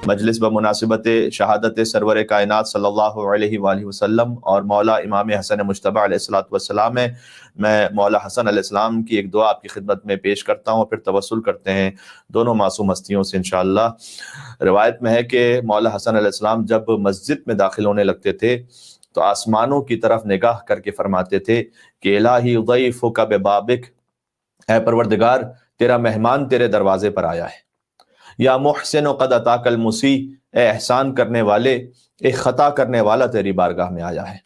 مجلس بمناسبت شہادت سرور کائنات صلی اللہ علیہ وآلہ وسلم اور مولا امام حسن مجتبی علیہ الصلوۃ والسلام ہے، میں مولا حسن علیہ السلام کی ایک دعا آپ کی خدمت میں پیش کرتا ہوں، پھر توسل کرتے ہیں دونوں معصوم ہستیوں سے انشاءاللہ۔ روایت میں ہے کہ مولا حسن علیہ السلام جب مسجد میں داخل ہونے لگتے تھے تو آسمانوں کی طرف نگاہ کر کے فرماتے تھے کہ الہی ضیفک ببابک، اے پروردگار تیرا مہمان تیرے دروازے پر آیا ہے، یا محسن قد اتاک المسیء، اے احسان کرنے والے ایک خطا کرنے والا تیری بارگاہ میں آیا ہے۔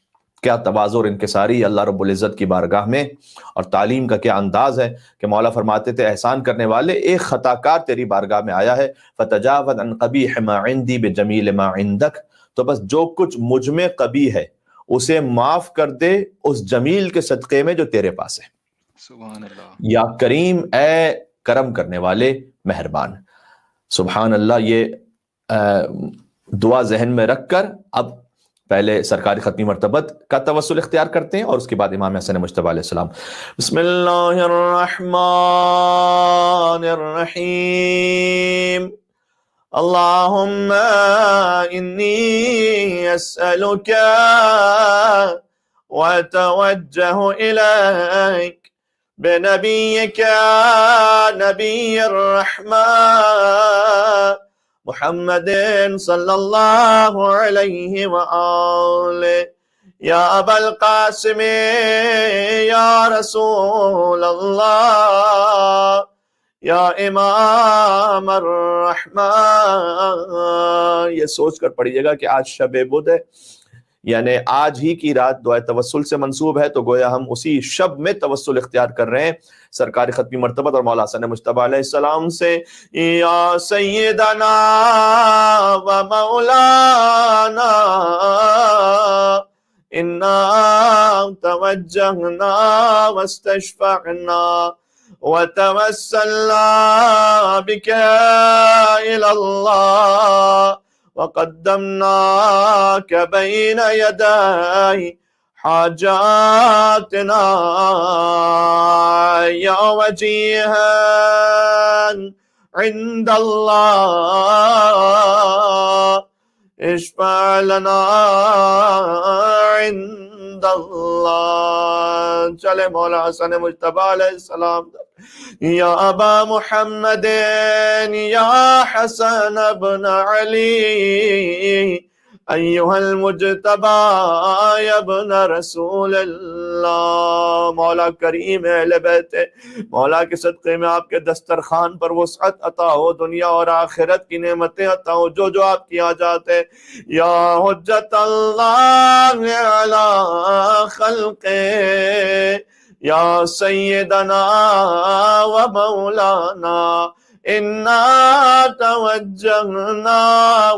کیا تواضع اور انکساری اللہ رب العزت کی بارگاہ میں، اور تعلیم کا کیا انداز ہے کہ مولا فرماتے تھے احسان کرنے والے ایک خطا کار تیری بارگاہ میں آیا ہے، فتجاوز عن قبیح ما عندی بجمیل ما عندک، تو بس جو کچھ مجھ میں قبیح ہے اسے معاف کر دے اس جمیل کے صدقے میں جو تیرے پاس ہے۔ سبحان اللہ۔ یا کریم، اے کرم کرنے والے مہربان۔ سبحان اللہ۔ یہ دعا ذہن میں رکھ کر اب پہلے سرکاری ختمی مرتبت کا توسل اختیار کرتے ہیں اور اس کے بعد امام حسن مجتبی علیہ السلام۔ بسم اللہ الرحمن الرحیم۔ اللہم انی اسألک واتوجہ الیک بنبیک نبی الرحمہ محمد صلی اللہ علیہ وآلہ، یا ابا القاسم یا رسول اللہ، یا امام الرحمہ۔ یہ سوچ کر پڑھیے گا کہ آج شب بدھ ہے، یعنی آج ہی کی رات دعائے توسل سے منسوب ہے، تو گویا ہم اسی شب میں توسل اختیار کر رہے ہیں سرکاری ختمی مرتبت اور مولا حسن مجتبی علیہ السلام سے۔ یا سیدنا و مولانا انا توجہنا واستشفعنا وتوسلنا بک الی اللہ وقدمناک بین یدی حاجاتنا، یا وجیہا عند اللہ اشفع لنا عند اللہ۔ چلے مولا حسن مجتبی علیہ السلام۔ یا ابا محمد یا حسن ابن علی ایہا المجتبی ابن رسول اللہ۔ مولا کریم اہل بیت، مولا کے صدقے میں آپ کے دسترخوان پر وسعت عطا ہو، دنیا اور آخرت کی نعمتیں عطا ہو، جو جو آپ کی حاجات ہے۔ یا حجت اللہ علی خلقہ یا سیدنا و مولانا انا توجہنا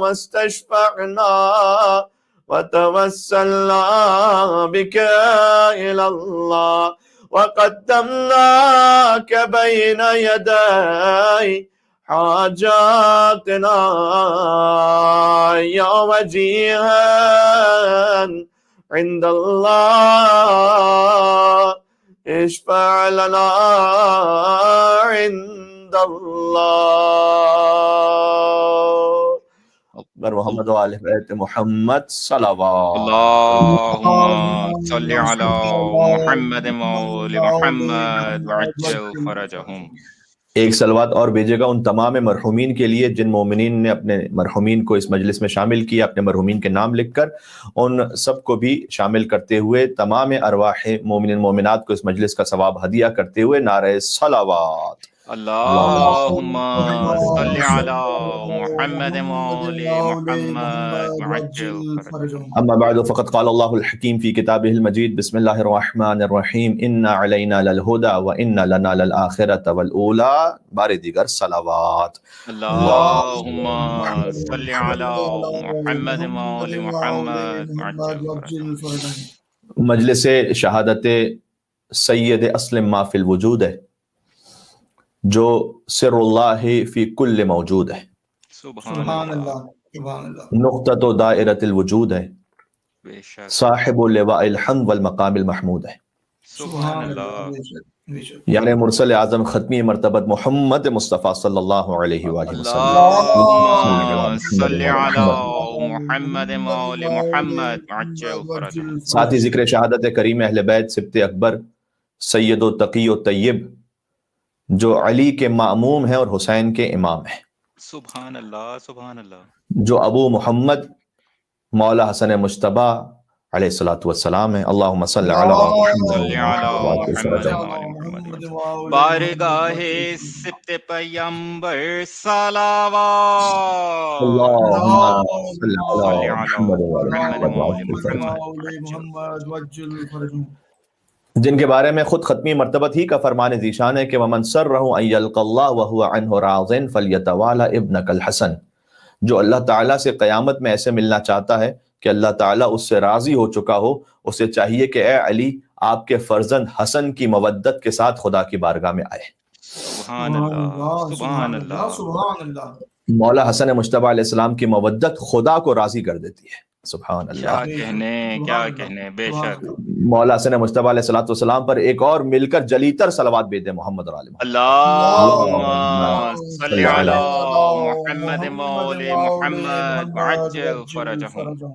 واستشفعنا وتوسلنا بک الی اللہ وقدمناک بین یدی حاجاتنا، یا وجیہا عند اللہ اشفع لنا عند اللہ۔ بر محمد و آل بیت محمد صلوات۔ اللہم صلی علی محمد و آل محمد وعجل فرجہم۔ ایک صلوات اور بھیجے گا ان تمام مرحومین کے لیے جن مومنین نے اپنے مرحومین کو اس مجلس میں شامل کیا، اپنے مرحومین کے نام لکھ کر ان سب کو بھی شامل کرتے ہوئے تمام ارواح مومنین مومنات کو اس مجلس کا ثواب ہدیہ کرتے ہوئے نعرہ صلوات۔ اللہم صلی علی محمد و آل محمد وعجل فرجہم۔ اما بعد فقد قال اللہ الحکیم فی کتابہ المجید بسم اللہ الرحمن الرحیم انا علینا للہدی وانا لنا للآخرۃ والاولی۔ بار دیگر صلوات۔ اللہم صلی علی محمد و آل محمد وعجل فرجہم۔ مجلس شہادت سید اسلم ما فی الوجود ہے، جو سر اللہ فی کل موجود ہے، سبحان اللہ۔ نقطۃ دائرۃ الوجود ہے، بے شک۔ صاحب لواء الحمد والمقام المحمود ہے۔ سبحان اللہ یعنی مرسل اعظم ختمی مرتبت محمد مصطفیٰ صلی اللہ علیہ وآلہ وسلم. اللہم صلی علی محمد وآل محمد وعجل فرجهم. ساتھ ہی ذکر شہادت کریم اہل بیت سبت اکبر سید و تقی و طیب جو علی کے ماموم ہیں اور حسین کے امام ہیں. سبحان اللہ سبحان اللہ. جو ابو محمد مولا حسن مجتبی علیہ الصلوۃ والسلام ہیں. اللہم صل علی محمد بارگاہ سبت پیمبر صلوات. اللہم صل علی محمد جن کے بارے میں خود ختمی مرتبت ہی کا فرمان ذیشان ہے کہ ومن سرہ ان یلقى اللہ وهو عنہ راض فلیتوالى ابنک الحسن. جو اللہ تعالیٰ سے قیامت میں ایسے ملنا چاہتا ہے کہ اللہ تعالیٰ اس سے راضی ہو چکا ہو، اسے چاہیے کہ اے علی آپ کے فرزند حسن کی مودت کے ساتھ خدا کی بارگاہ میں آئے. سبحان اللہ سبحان اللہ سبحان اللہ. مولا حسن مجتبی علیہ السلام کی مودت خدا کو راضی کر دیتی ہے. سبحان اللہ. کیا کہنے بے شک. مولا حسن مجتبی علیہ الصلوۃ والسلام پر ایک اور مل کر جلی تر صلوات بھیج دیں محمد اور آل محمد. اللہم صلی علی محمد وآل محمد وعجل فرجهم.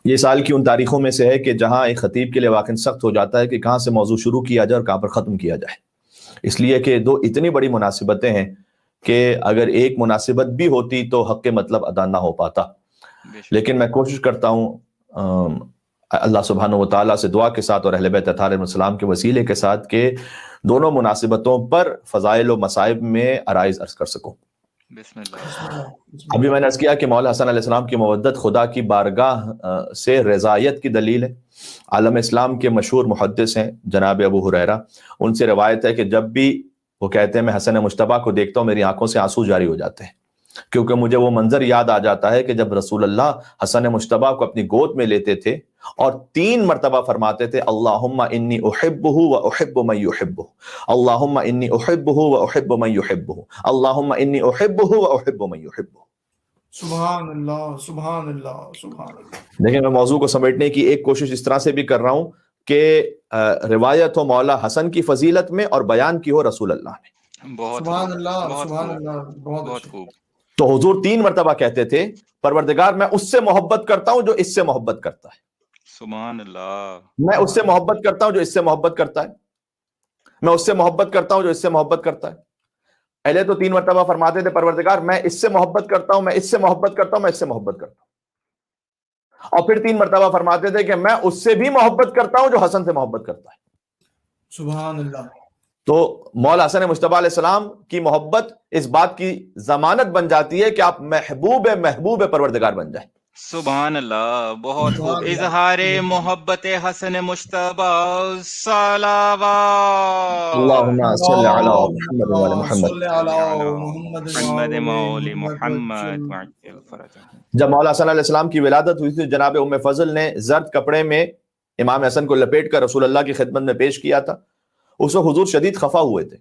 یہ سال کی ان تاریخوں میں سے ہے کہ جہاں ایک خطیب کے لیے واقعی سخت ہو جاتا ہے کہ کہاں سے موضوع شروع کیا جائے اور کہاں پر ختم کیا جائے، اس لیے کہ دو اتنی بڑی مناسبتیں ہیں کہ اگر ایک مناسبت بھی ہوتی تو حق مطلب ادا نہ ہو پاتا. لیکن میں کوشش کرتا ہوں اللہ سبحانہ و تعالیٰ سے دعا کے ساتھ اور اہل بیت اطہار علیہ السلام کے وسیلے کے ساتھ کہ دونوں مناسبتوں پر فضائل و مصائب میں عرائض عرض کر سکوں. بسم اللہ. ابھی میں نے عرض کیا کہ مولا حسن علیہ السلام کی مودت خدا کی بارگاہ سے رضایت کی دلیل ہے. عالم اسلام کے مشہور محدث ہیں جناب ابو ہریرہ، ان سے روایت ہے کہ جب بھی وہ کہتے ہیں میں حسن مجتبی کو دیکھتا ہوں میری آنکھوں سے آنسو جاری ہو جاتے ہیں، کیونکہ مجھے وہ منظر یاد آ جاتا ہے کہ جب رسول اللہ حسن مجتبی کو اپنی گود میں لیتے تھے اور 3 مرتبہ فرماتے تھے اللہم انی احبہ و احب من یحبہ، اللہم انی احبہ و احب من یحبہ، اللہم انی احبہ و احب من یحبہ. سبحان اللہ سبحان اللہ سبحان اللہ. دیکھیں میں موضوع کو سمیٹنے کی ایک کوشش اس طرح سے بھی کر رہا ہوں کہ روایت ہو مولا حسن کی فضیلت میں اور بیان کی ہو رسول اللہ میں. سبحان اللہ سبحان اللہ. بہت خوب. تو حضور 3 مرتبہ کہتے تھے پروردگار میں اس سے محبت کرتا ہوں جو اس سے محبت کرتا ہے. سبحان اللہ. میں اس سے محبت کرتا ہوں جو اس سے محبت کرتا ہے، میں اس سے محبت کرتا ہوں جو اس سے محبت کرتا ہے. پہلے تو 3 مرتبہ فرماتے تھے پروردگار میں اس سے محبت کرتا ہوں، میں اس سے محبت کرتا ہوں، میں اس سے محبت کرتا ہوں. اور پھر 3 مرتبہ فرماتے تھے کہ میں اس سے بھی محبت کرتا ہوں جو حسن سے محبت کرتا ہے. سبحان اللہ. تو مولا حسن مجتبی علیہ السلام کی محبت اس بات کی ضمانت بن جاتی ہے کہ آپ محبوب پروردگار بن جائیں. سبحان اللہ. بہت خوب. اظہار محبت حسن مجتبی صلوات. اللہم صل علی محمد وعلی محمد محمد وآل محمد وعجل فرجهم. جب مولا حسن علیہ السلام کی ولادت ہوئی تھی جناب ام فضل نے زرد کپڑے میں امام حسن کو لپیٹ کر رسول اللہ کی خدمت میں پیش کیا تھا. اس وقت حضور شدید خفا ہوئے تھے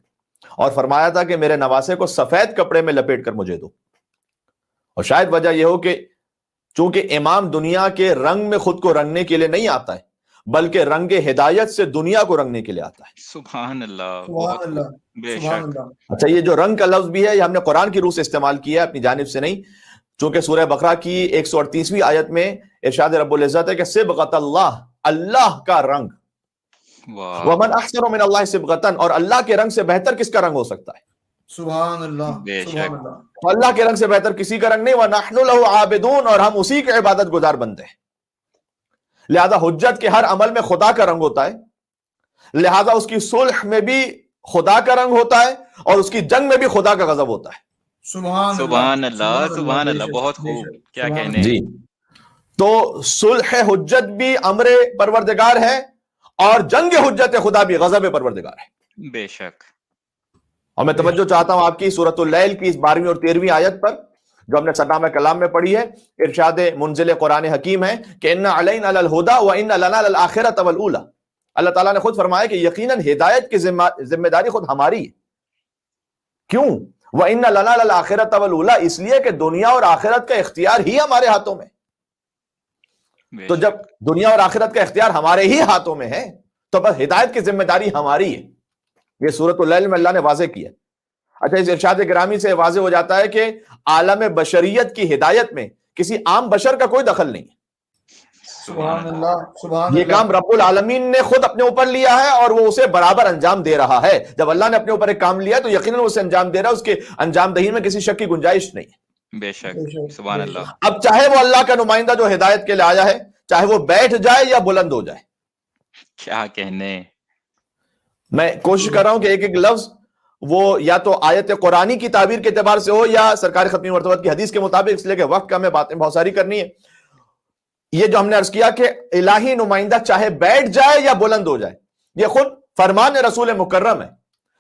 اور فرمایا تھا کہ میرے نواسے کو سفید کپڑے میں لپیٹ کر مجھے دو. اور شاید وجہ یہ ہو کہ چونکہ امام دنیا کے رنگ میں خود کو رنگنے کے لیے نہیں آتا ہے بلکہ رنگ ہدایت سے دنیا کو رنگنے کے لیے آتا ہے. سبحان اللہ. سبحان اللہ. بے سبحان شک. اللہ. اچھا یہ جو رنگ کا لفظ بھی ہے یہ ہم نے قرآن کی روح سے استعمال کیا ہے اپنی جانب سے نہیں، چونکہ سورہ بقرہ کی 138ویں آیت میں ارشاد رب العزت ہے کہ صبغۃ اللہ، اللہ کا رنگ. ومن احسن من اللہ صبغۃ، اور اللہ کے رنگ سے بہتر کس کا رنگ ہو سکتا ہے؟ سبحان اللہ. بے شک. سبحان اللہ. اللہ کے رنگ سے بہتر کسی کا رنگ نہیں. وَنَحْنُ لَهُ عَابِدُونَ، اور ہم اسی کے عبادت گزار بنتے ہیں. لہذا حجت کے ہر عمل میں خدا کا رنگ ہوتا ہے، لہذا اس کی صلح میں بھی خدا کا رنگ ہوتا ہے اور اس کی جنگ میں بھی خدا کا غضب ہوتا ہے. سبحان اللہ سبحان اللہ. بہت خوب. کیا کہنے. جی تو صلح حجت بھی امر پروردگار ہے اور جنگ حجت خدا بھی غضب پروردگار ہے. بے شک. اور میں توجہ چاہتا ہوں آپ کی سورۃ اللیل کی اس 12ویں اور 13ویں آیت پر جو ہم نے سرنامہ کلام میں پڑھی ہے. ارشاد منزل قرآن حکیم ہے کہ ان علینا للہدی وان لنا للآخرۃ والأولی. اللہ تعالیٰ نے خود فرمایا کہ یقیناً ہدایت کی ذمہ داری خود ہماری ہے. کیوں؟ وان لنا للآخرۃ والأولی، اس لیے کہ دنیا اور آخرت کا اختیار ہی ہمارے ہاتھوں میں. تو جب دنیا اور آخرت کا اختیار ہمارے ہی ہاتھوں میں ہے تو بس ہدایت کی ذمہ داری ہماری ہے. یہ سورۃ اللیل میں اللہ نے واضح کیا. اچھا اس ارشاد گرامی سے واضح ہو جاتا ہے کہ عالم بشریت کی ہدایت میں کسی عام بشر کا کوئی دخل نہیں ہے. سبحان اللہ سبحان یہ اللہ. کام رب العالمین نے خود اپنے اوپر لیا ہے اور وہ اسے برابر انجام دے رہا ہے. جب اللہ نے اپنے اوپر ایک کام لیا تو یقیناً اسے انجام دے رہا ہے, اس کے انجام دہی میں کسی شک کی گنجائش نہیں ہے. بے شک سبحان اللہ. اب چاہے وہ اللہ کا نمائندہ جو ہدایت کے لیے آیا ہے, چاہے وہ بیٹھ جائے یا بلند ہو جائے, کیا کہنے. میں کوشش کر رہا ہوں کہ ایک ایک لفظ وہ یا تو آیت قرآنی کی تعبیر کے اعتبار سے ہو یا سرکار ختمی مرتبہ کی حدیث کے مطابق, اس لیے کہ وقت کا میں باتیں بہت ساری کرنی ہے. یہ جو ہم نے عرض کیا کہ الہی نمائندہ چاہے بیٹھ جائے یا بلند ہو جائے, یہ خود فرمان رسول مکرم ہے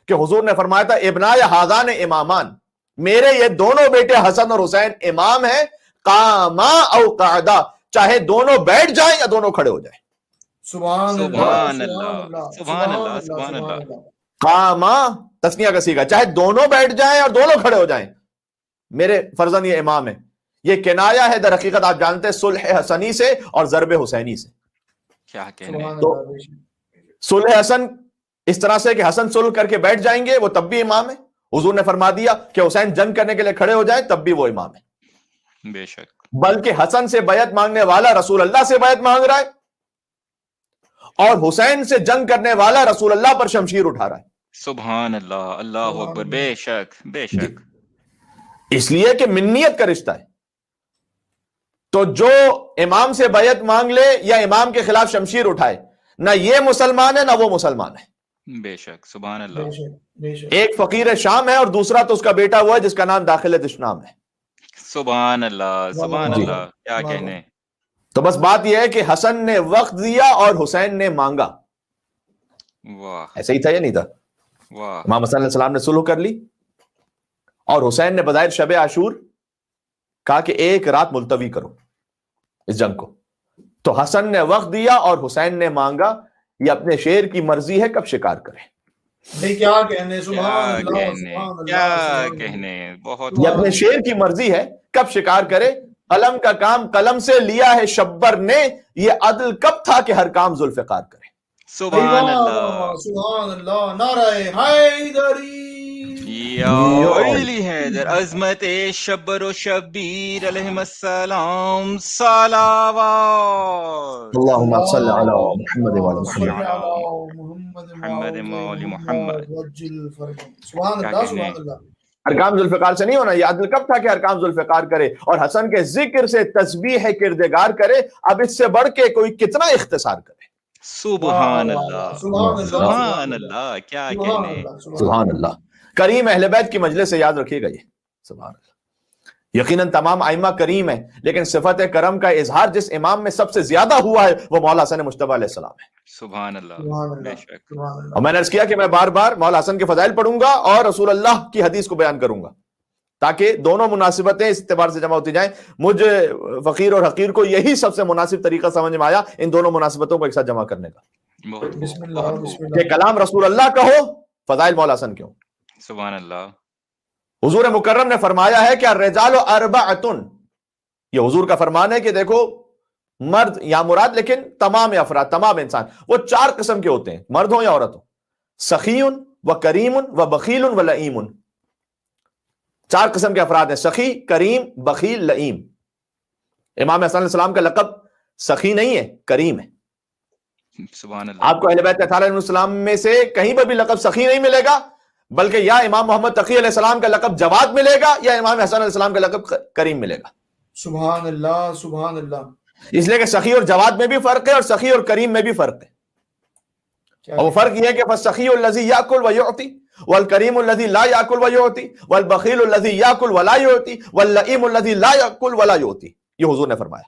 کہ حضور نے فرمایا تھا ابنائے ہذان امامان, میرے یہ دونوں بیٹے حسن اور حسین امام ہیں, قاما او قعدا, چاہے دونوں بیٹھ جائیں یا دونوں کھڑے ہو جائیں. سبحان سبحان اللہ اللہ سبحان اللہ سبحان اللہ. قاما تسنیہ کا صیغہ, چاہے دونوں بیٹھ جائیں اور دونوں کھڑے ہو جائیں, میرے فرزند یہ امام ہے. یہ کنایا ہے در حقیقت آپ جانتے ہیں صلح حسنی سے اور ضرب حسینی سے. کیا کہنے. تو صلح حسن اس طرح سے کہ حسن صلح کر کے بیٹھ جائیں گے, وہ تب بھی امام ہے. حضور نے فرما دیا کہ حسین جنگ کرنے کے لیے کھڑے ہو جائیں تب بھی وہ امام ہے. بے شک. بلکہ حسن سے بیعت مانگنے والا رسول اللہ سے بیعت مانگ رہا ہے, اور حسین سے جنگ کرنے والا رسول اللہ پر شمشیر اٹھا رہا ہے. سبحان اللہ اللہ اکبر. بے شک بے شک. اس لیے کہ منیت کا رشتہ ہے. تو جو امام سے بیعت مانگ لے یا امام کے خلاف شمشیر اٹھائے, نہ یہ مسلمان ہے نہ وہ مسلمان ہے. بے شک سبحان اللہ. ایک فقیر شام ہے اور دوسرا تو اس کا بیٹا ہوا ہے جس کا نام داخل دشنام ہے. سبحان اللہ سبحان اللہ. کیا کہنے. تو بس بات یہ ہے کہ حسن نے وقت دیا اور حسین نے مانگا. واہ ایسے ہی تھا یا نہیں تھا؟ واہ. امام حسن علیہ السلام نے صلح کر لی اور حسین نے بظاہر شب عاشور کہا کہ ایک رات ملتوی کرو اس جنگ کو. تو حسن نے وقت دیا اور حسین نے مانگا. یہ اپنے شیر کی مرضی ہے کب شکار کرے. کیا کہنے. سبحان اللہ کیا کہنے. بہت. یہ اپنے شیر کی مرضی ہے کب شکار کرے. قلم کا کام قلم سے لیا ہے شبر نے, یہ عدل کب تھا کہ ہر کام ذوالفقار کرے. سبحان اللہ سبحان اللہ. نعرہ حیدری یا ویلی حیدر. عظمت شبر و شبیر علیہم السلام صلوات. اللہم صلی علی محمد وعلی محمد مولی محمد. سبحان اللہ سبحان اللہ. ارکام ذوالفقار سے نہیں ہونا. یہ عدل کب تھا کہ ارکام ذوالفقار کرے اور حسن کے ذکر سے تسبیح کردگار کرے. اب اس سے بڑھ کے کوئی کتنا اختصار کرے. سبحان اللہ سبحان اللہ. کیا کہنے. سبحان اللہ. کریم اہل بیت کی مجلس سے یاد رکھیے گا یہ. سبحان اللہ. یقیناً تمام ائمہ کریم ہیں, لیکن صفت کرم کا اظہار جس امام میں سب سے زیادہ ہوا ہے وہ مولا حسن مجتبی علیہ السلام ہے. سبحان اللہ. بے شک. اور میں نے عرض کیا کہ میں بار بار مولا حسن کے فضائل پڑھوں گا اور رسول اللہ کی حدیث کو بیان کروں گا تاکہ دونوں مناسبتیں اس اعتبار سے جمع ہوتی جائیں. مجھ فقیر اور حقیر کو یہی سب سے مناسب طریقہ سمجھ میں آیا ان دونوں مناسبتوں کو ایک ساتھ جمع کرنے کا, کہ کلام رسول اللہ کا ہو, فضائل مولا حسن کے ہوں. سبحان اللہ. حضور مکرم نے فرمایا ہے کہ الرجال اربعۃ, یہ حضور کا فرمان ہے کہ دیکھو مرد یا مراد لیکن تمام افراد تمام انسان وہ 4 قسم کے ہوتے ہیں, مرد ہوں یا عورت ہوں. سخی و کریم و بخیل و لئیم. 4 قسم کے افراد ہیں, سخی, کریم, بخیل, لئیم. امام حسن علیہ السلام کا لقب سخی نہیں ہے, کریم ہے. سبحان اللہ. آپ کو اہل بیت اطہار علیہ السلام میں سے کہیں پر بھی لقب سخی نہیں ملے گا, بلکہ یا امام محمد تقی علیہ السلام کا لقب جواد ملے گا یا امام حسن علیہ السلام کا لقب کریم ملے گا. سبحان اللہ سبحان اللہ. اس لیے کہ سخی اور جواد میں بھی فرق ہے اور سخی اور کریم میں بھی فرق ہے. اور وہ فرق یہ ہے کہ فالسخی الذی یاکل ویعطی والکریم الذی لا یاکل ویعطی والبخیل الذی یاکل ولا یعطی واللئیم الذی لا یاکل ولا یعطی. یہ حضور نے فرمایا.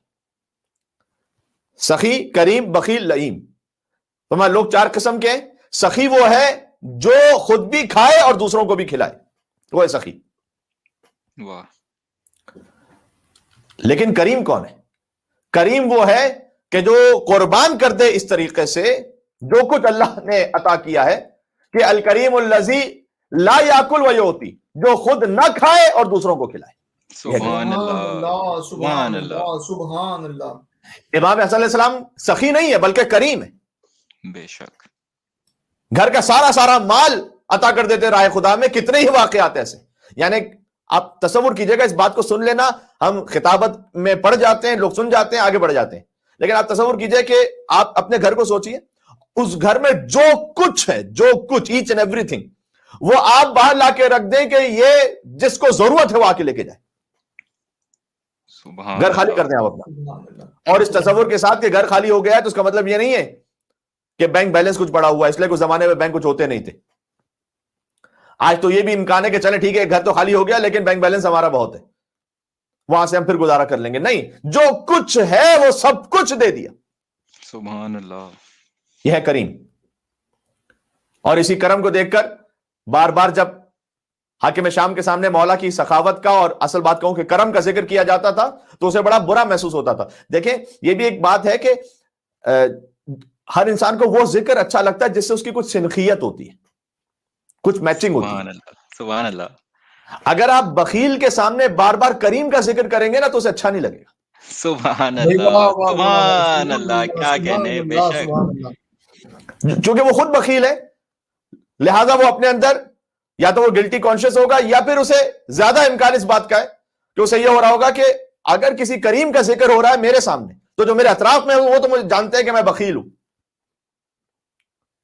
سخی, کریم, بخیل, لئیم. فرمایا لوگ 4 قسم کے ہیں. سخی وہ ہے جو خود بھی کھائے اور دوسروں کو بھی کھلائے, وہ ہے سخی. واہ. لیکن کریم کون ہے؟ کریم وہ ہے کہ جو قربان کر دے اس طریقے سے جو کچھ اللہ نے عطا کیا ہے, کہ الکریم الذی لا یاکل ویعطی, جو خود نہ کھائے اور دوسروں کو کھلائے. سبحان اللہ سبحان اللہ سبحان اللہ. امام حسن علیہ السلام سخی نہیں ہے بلکہ کریم ہے. بے شک. گھر کا سارا سارا مال عطا کر دیتے راہ خدا میں. کتنے ہی واقعات ایسے. یعنی آپ تصور کیجئے گا, اس بات کو سن لینا, ہم خطابت میں پڑھ جاتے ہیں, لوگ سن جاتے ہیں, آگے بڑھ جاتے ہیں, لیکن آپ تصور کیجئے کہ آپ اپنے گھر کو سوچئے, اس گھر میں جو کچھ ہے, جو کچھ, ایچ اینڈ ایوری تھنگ, وہ آپ باہر لا کے رکھ دیں کہ یہ جس کو ضرورت ہے وہ آ کے لے کے جائے. گھر خالی کر دیں آپ اپنا, اور اس تصور کے ساتھ کہ گھر خالی ہو گیا ہے تو اس کا مطلب یہ نہیں ہے کہ بینک بیلنس کچھ پڑا ہوا ہے, اس لیے کچھ زمانے میں بینک کچھ ہوتے نہیں تھے. آج تو یہ بھی امکان ہے کہ چلیں ٹھیک ہے گھر تو خالی ہو گیا لیکن بینک بیلنس ہمارا بہت ہے, وہاں سے ہم پھر گزارا کر لیں گے. نہیں, جو کچھ ہے وہ سب کچھ دے دیا. سبحان اللہ. یہ ہے کریم. اور اسی کرم کو دیکھ کر بار بار جب حاکم شام کے سامنے مولا کی سخاوت کا اور اصل بات کہوں کہ کرم کا ذکر کیا جاتا تھا تو اسے بڑا برا محسوس ہوتا تھا. دیکھیں یہ بھی ایک بات ہے کہ ہر انسان کو وہ ذکر اچھا لگتا ہے جس سے اس کی کچھ سنخیت ہوتی ہے, کچھ میچنگ ہوتی ہے. سبحان اللہ. اگر آپ بخیل کے سامنے بار بار کریم کا ذکر کریں گے نا تو اسے اچھا نہیں لگے گا. سبحان اللہ. سبحان اللہ. کیا کہنے, بے شک. چونکہ وہ خود بخیل ہے, لہذا وہ اپنے اندر یا تو وہ گلٹی کانشیس ہوگا یا پھر اسے زیادہ امکان اس بات کا ہے کہ اسے یہ ہو رہا ہوگا کہ اگر کسی کریم کا ذکر ہو رہا ہے میرے سامنے تو جو میرے اطراف میں وہ تو مجھے جانتے ہیں کہ میں بخیل ہوں,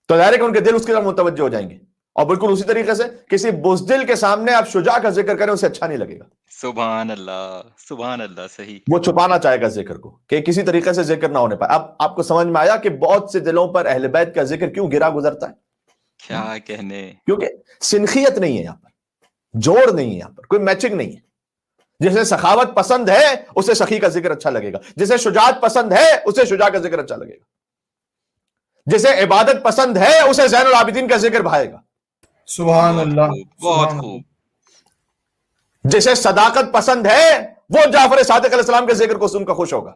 تو ظاہر ہے کہ ان کے دل اس کی طرف متوجہ ہو جائیں گے. اور بالکل اسی طریقے سے کسی بزدل کے سامنے آپ شجاع کا ذکر کریں اسے اچھا نہیں لگے گا. سبحان اللہ. سبحان اللہ. صحیح. وہ چھپانا چاہے گا ذکر کو کہ کسی طریقے سے ذکر نہ ہونے پائے. اب آپ کو سمجھ میں آیا کہ بہت سے دلوں پر اہل بیت کا ذکر کیوں گرا گزرتا ہے. کیا کہنے, کیونکہ سنخیت نہیں ہے یہاں پر, جوڑ نہیں ہے یہاں پر, کوئی میچنگ نہیں ہے. جسے سخاوت پسند ہے اسے سخی کا ذکر اچھا لگے گا, جسے شجاعت پسند ہے اسے شجاع کا ذکر اچھا لگے گا, جسے عبادت پسند ہے اسے زین العابدین کا ذکر بھائے گا. سبحان اللہ. بہت خوب. جسے صداقت پسند ہے وہ جعفر صادق علیہ السلام کے ذکر کو سن کر خوش ہوگا.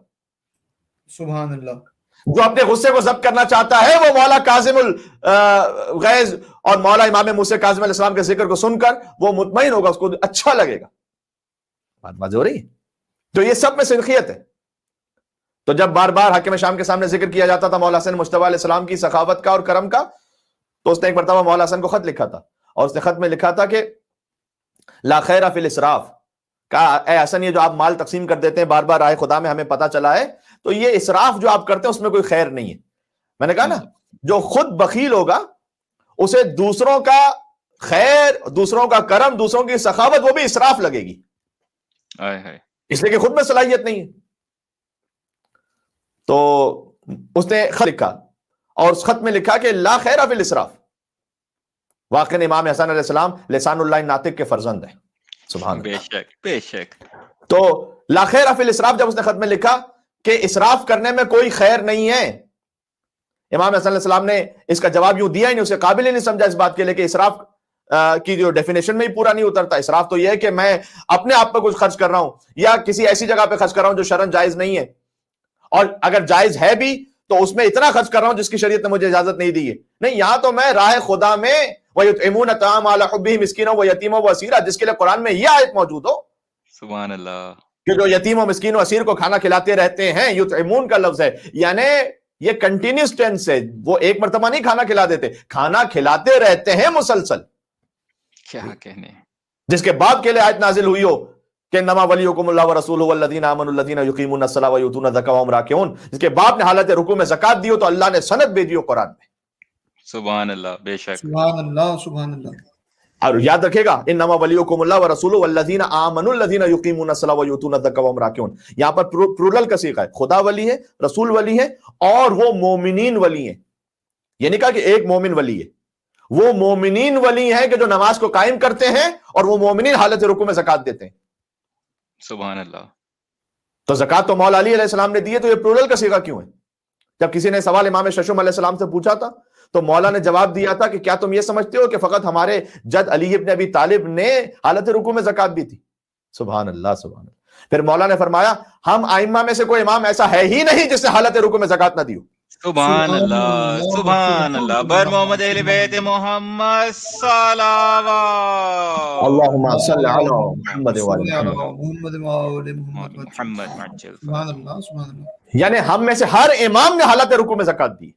سبحان اللہ. جو اپنے غصے کو ضبط کرنا چاہتا ہے وہ مولا کاظم الغیظ اور مولا امام موسیٰ کاظم علیہ السلام کے ذکر کو سن کر وہ مطمئن ہوگا, اس کو اچھا لگے گا. بات واضح ہو رہی ہے. تو یہ سب میں سنخیت ہے. تو جب بار بار حاکم شام کے سامنے ذکر کیا جاتا تھا مولا حسن مجتبیٰ علیہ السلام کی سخاوت کا اور کرم کا, تو اس نے ایک مرتبہ مولا حسن کو خط لکھا تھا, اور اس نے خط میں لکھا تھا کہ لا خیر فی الاسراف, کہا اے حسن یہ جو آپ مال تقسیم کر دیتے ہیں بار بار راہ خدا میں ہمیں پتہ چلا ہے, تو یہ اسراف جو آپ کرتے ہیں اس میں کوئی خیر نہیں ہے. میں نے کہا نا جو خود بخیل ہوگا اسے دوسروں کا خیر, دوسروں کا کرم, دوسروں کی سخاوت وہ بھی اسراف لگے گی, اس لیے کہ خود میں صلاحیت نہیں ہے. تو اس نے خط لکھا اور اس خط میں لکھا کہ لا خیر فی الاسراف. واقعی امام حسن علیہ السلام لسان اللہ ناطق کے فرزند ہیں. سبحان اللہ. بے شک, بے شک. تو لا خیر فی الاسراف جب اس نے خط میں لکھا کہ اسراف کرنے میں کوئی خیر نہیں ہے, امام حسن علیہ السلام نے اس کا جواب یوں دیا ہی نہیں, اسے قابل ہی نہیں سمجھا اس بات کے لیے کہ اسراف کی جو ڈیفینیشن میں ہی پورا نہیں اترتا. اسراف تو یہ ہے کہ میں اپنے آپ پہ کچھ خرچ کر رہا ہوں یا کسی ایسی جگہ پہ خرچ کر رہا ہوں جو شرعاً جائز نہیں ہے, اور اگر جائز ہے بھی تو اس میں اتنا خرچ کر رہا ہوں جس کی شریعت نے مجھے اجازت نہیں دی ہے. نہیں, یہاں تو میں راہ خدا میں وَيُطْعِمُونَ الطَّعَامَ عَلَىٰ حُبِّهِ مِسْكِينًا وَيَتِيمًا وَأَسِيرًا, جس کے لیے قرآن میں یہ آیت موجود ہو. سبحان اللہ. کہ جو یتیم و مسکین و اسیر کو کھانا کھلاتے رہتے ہیں, یطعمون کا لفظ ہے, یعنی یہ کنٹینیوس ٹینس ہے, وہ ایک مرتبہ نہیں کھانا کھلا دیتے, کھانا کھلاتے رہتے ہیں مسلسل. کیا کہنے. جس کے بعد کے لیے آیت نازل ہوئی ہو کہ انما ولیکم اللہ ورسولہ والذین آمنوا الذین یقیمون الصلاۃ ویؤتون الزکاۃ وهم راکعون, جس کے باپ نے حالت رکوع میں زکات دی ہو تو اللہ نے سند بھیجی ہو قرآن میں. سبحان اللہ. بے شک. سبحان اللہ. سبحان اللہ. اور یاد رکھے گا انما ولیکم اللہ ورسولہ والذین آمنوا الذین یقیمون الصلاۃ ویؤتون الزکاۃ وهم راکعون. یہاں پر پلورل کا صیغہ ہے, خدا ولی ہے, رسول ولی ہے, اور وہ مومنین ولی ہیں. یہ نہیں کہا کہ ایک مومن ولی ہے, وہ مومنین ولی ہیں کہ جو نماز کو قائم کرتے ہیں اور وہ مومنین حالت رکوع میں زکات دیتے ہیں. سبحان اللہ. تو زکات تو مولا علی علیہ السلام نے دی ہے, تو یہ پلورل کا صیغہ کیوں ہے؟ جب کسی نے سوال امام ششم علیہ السلام سے پوچھا تھا تو مولا نے جواب دیا تھا کہ کیا تم یہ سمجھتے ہو کہ فقط ہمارے جد علی ابن ابی طالب نے حالت رکوع میں زکات دی تھی؟ سبحان اللہ. سبحان اللہ. پھر مولا نے فرمایا ہم ائمہ میں سے کوئی امام ایسا ہے ہی نہیں جس نے حالت رکوع میں زکات نہ دی ہو. سبحان اللہ. سبحان اللہ. بر محمد اہل بیت محمد صلوات. اللہم صل علی محمد وعلی محمد عجل. سبحان اللہ. سبحان اللہ. یعنی ہم میں سے ہر امام نے حالت رکوع میں زکات دی.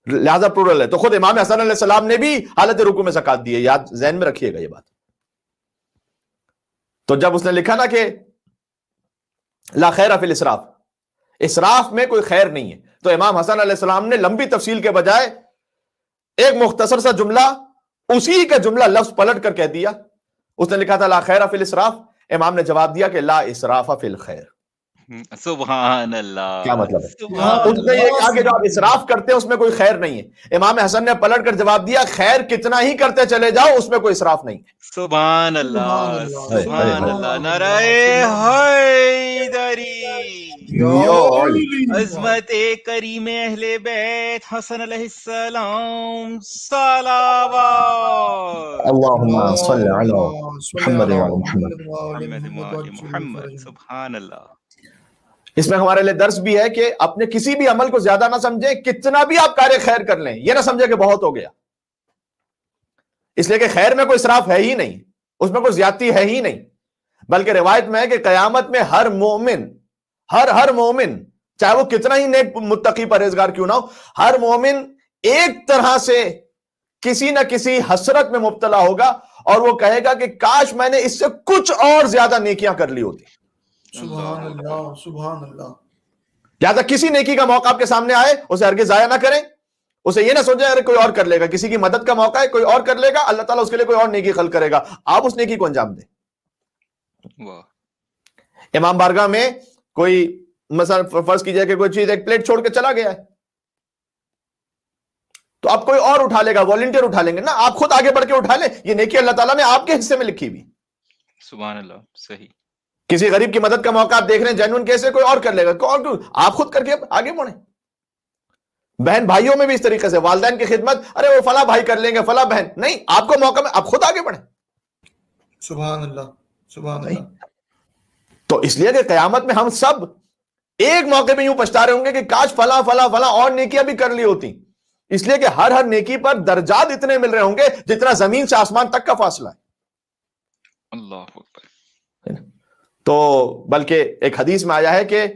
لہذا پلورل ہے. تو خود امام حسن علیہ السلام نے بھی حالت رکوع میں زکات دی ہے. یاد ذہن میں رکھیے گا یہ بات. تو جب اس نے لکھا نا کہ لا خیر فی الاسراف، اسراف میں کوئی خیر نہیں ہے، تو امام حسن علیہ السلام نے لمبی تفصیل کے بجائے ایک مختصر سا جملہ، اسی کا جملہ لفظ پلٹ کر کہہ دیا. اس نے لکھا تھا لا خیر فی الاسراف، امام نے جواب دیا کہ لا اسراف فی الخیر. سبحان اللہ. کیا مطلب ہے؟ سبحان اس نے یہ کہا کہ جو آپ اسراف کرتے ہیں اس میں کوئی خیر نہیں ہے. امام حسن نے پلٹ کر جواب دیا خیر کتنا ہی کرتے چلے جاؤ اس میں کوئی اسراف نہیں ہے. سبحان اللہ. سبحان سبحان اللہ. اللہ. نعرہ حیدری، عظمت کریم اہل بیت حسن علیہ السلام، صلوات. اللہم صلی علی محمد وعلی محمد. محمد. سبحان اللہ. اس میں ہمارے لیے درس بھی ہے کہ اپنے کسی بھی عمل کو زیادہ نہ سمجھیں. کتنا بھی آپ کار خیر کر لیں یہ نہ سمجھیں کہ بہت ہو گیا، اس لیے کہ خیر میں کوئی اسراف ہے ہی نہیں، اس میں کوئی زیادتی ہے ہی نہیں. بلکہ روایت میں ہے کہ قیامت میں ہر مومن ہر مومن چاہے وہ کتنا ہی نیک متقی پرہیزگار کیوں نہ ہو، ہر مومن ایک طرح سے کسی نہ کسی حسرت میں مبتلا ہوگا اور وہ کہے گا کہ کاش میں نے اس سے کچھ اور زیادہ نیکیاں کر لی ہوتی. سبحان اللہ. سبحان اللہ. لہٰذا کسی نیکی کا موقع آپ کے سامنے آئے اسے ہرگز ضائع نہ کریں. اسے یہ نہ سوچیں ارے کوئی اور کر لے گا، کسی کی مدد کا موقع ہے کوئی اور کر لے گا، اللہ تعالیٰ اس کے لیے کوئی اور نیکی خلق کرے گا، آپ اس نیکی کو انجام دیں. امام بارگاہ میں کوئی مثلا فرض کیجئے کہ کوئی چیز ایک پلیٹ چھوڑ کے چلا گیا ہے تو آپ کوئی اور اٹھا لے گا، والنٹیئر اٹھا لیں گے نا، آپ خود آگے بڑھ کے اٹھا لیں. یہ نیکی اللہ تعالیٰ نے آپ کے حصے میں لکھی ہوئی. سبحان اللہ. صحیح. کسی غریب کی مدد کا موقع آپ دیکھ رہے ہیں جینوئن کیسے کوئی اور کر لے گا، آپ خود کر کے آگے بڑھیں. بہن بھائیوں میں بھی اس طریقے سے والدین کی خدمت، ارے وہ فلاں بھائی کر لیں گے فلاں بہن، نہیں، آپ کو موقع میں آپ خود آگے بڑھیں. سبحان اللہ. سبحان اللہ. تو اس لیے کہ قیامت میں ہم سب ایک موقع میں یوں پچھتا رہے ہوں گے کہ کاش فلاں فلاں فلاں اور نیکیاں بھی کر لی ہوتی. اس لیے کہ ہر نیکی پر درجات اتنے مل رہے ہوں گے جتنا زمین سے آسمان تک کا فاصلہ ہے. اللہ اکبر. تو بلکہ ایک حدیث میں آیا ہے کہ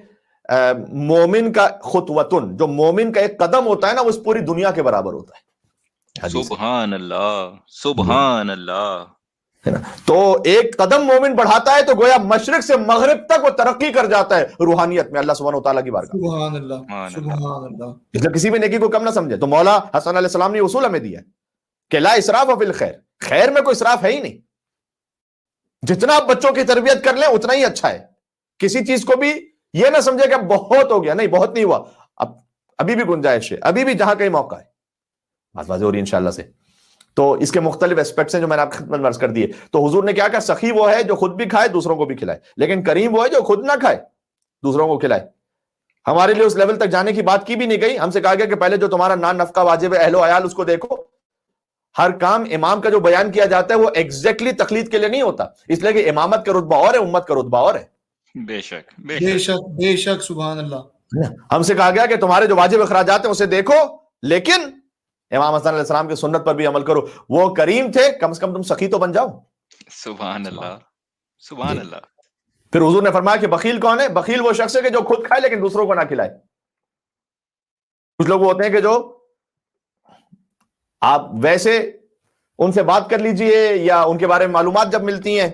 مومن کا خطوتن، جو مومن کا ایک قدم ہوتا ہے نا وہ اس پوری دنیا کے برابر ہوتا ہے. سبحان اللہ. سبحان اللہ. تو ایک قدم مومن بڑھاتا ہے تو گویا مشرق سے مغرب تک وہ ترقی کر جاتا ہے روحانیت میں اللہ سبحانہ وتعالیٰ کی بارگاہ. سبحان اللہ. سبحان اللہ. اس لیے کسی بھی نیکی کو کم نہ سمجھے. تو مولا حسن علیہ السلام نے اصول ہمیں دیا ہے کہ لا اسراف فی الخیر، خیر میں کوئی اسراف ہے ہی نہیں. جتنا آپ بچوں کی تربیت کر لیں اتنا ہی اچھا ہے. کسی چیز کو بھی یہ نہ سمجھے کہ اب بہت ہو گیا، نہیں، بہت نہیں ہوا، ابھی بھی گنجائش ہے، ابھی بھی جہاں کہیں موقع ہے. بات واضح ہو رہی ہے انشاءاللہ سے. تو اس کے مختلف اسپیکٹس ہیں جو میں نے آپ کی خدمت میں عرض کر دیے. تو حضور نے کیا کہا، سخی وہ ہے جو خود بھی کھائے دوسروں کو بھی کھلائے، لیکن کریم وہ ہے جو خود نہ کھائے دوسروں کو کھلائے. ہمارے لیے اس لیول تک جانے کی بات کی بھی نہیں گئی. ہم سے کہا گیا کہ پہلے جو تمہارا نان نفقہ واجب ہے اہل و عیال اس کو دیکھو. ہر کام امام کا جو بیان کیا جاتا ہے وہ ایگزیکٹلی تقلید کے لیے نہیں ہوتا، اس لیے کہ امامت کا رتبہ اور ہے، امت کا رتبہ اور ہے. بے شک. بے شک. بے شک. سبحان اللہ. ہم سے کہا گیا کہ تمہارے جو واجب اخراجات ہیں اسے دیکھو، لیکن امام حسن علیہ السلام کی سنت پر بھی عمل کرو. وہ کریم تھے، کم سے کم تم سخی تو بن جاؤ. سبحان اللہ. سبحان اللہ. پھر حضور نے فرمایا کہ بخیل کون ہے؟ بخیل وہ شخص ہے کہ جو خود کھائے لیکن دوسروں کو نہ کھلائے. کچھ لوگ ہوتے ہیں کہ جو آپ ویسے ان سے بات کر لیجئے یا ان کے بارے میں معلومات جب ملتی ہیں،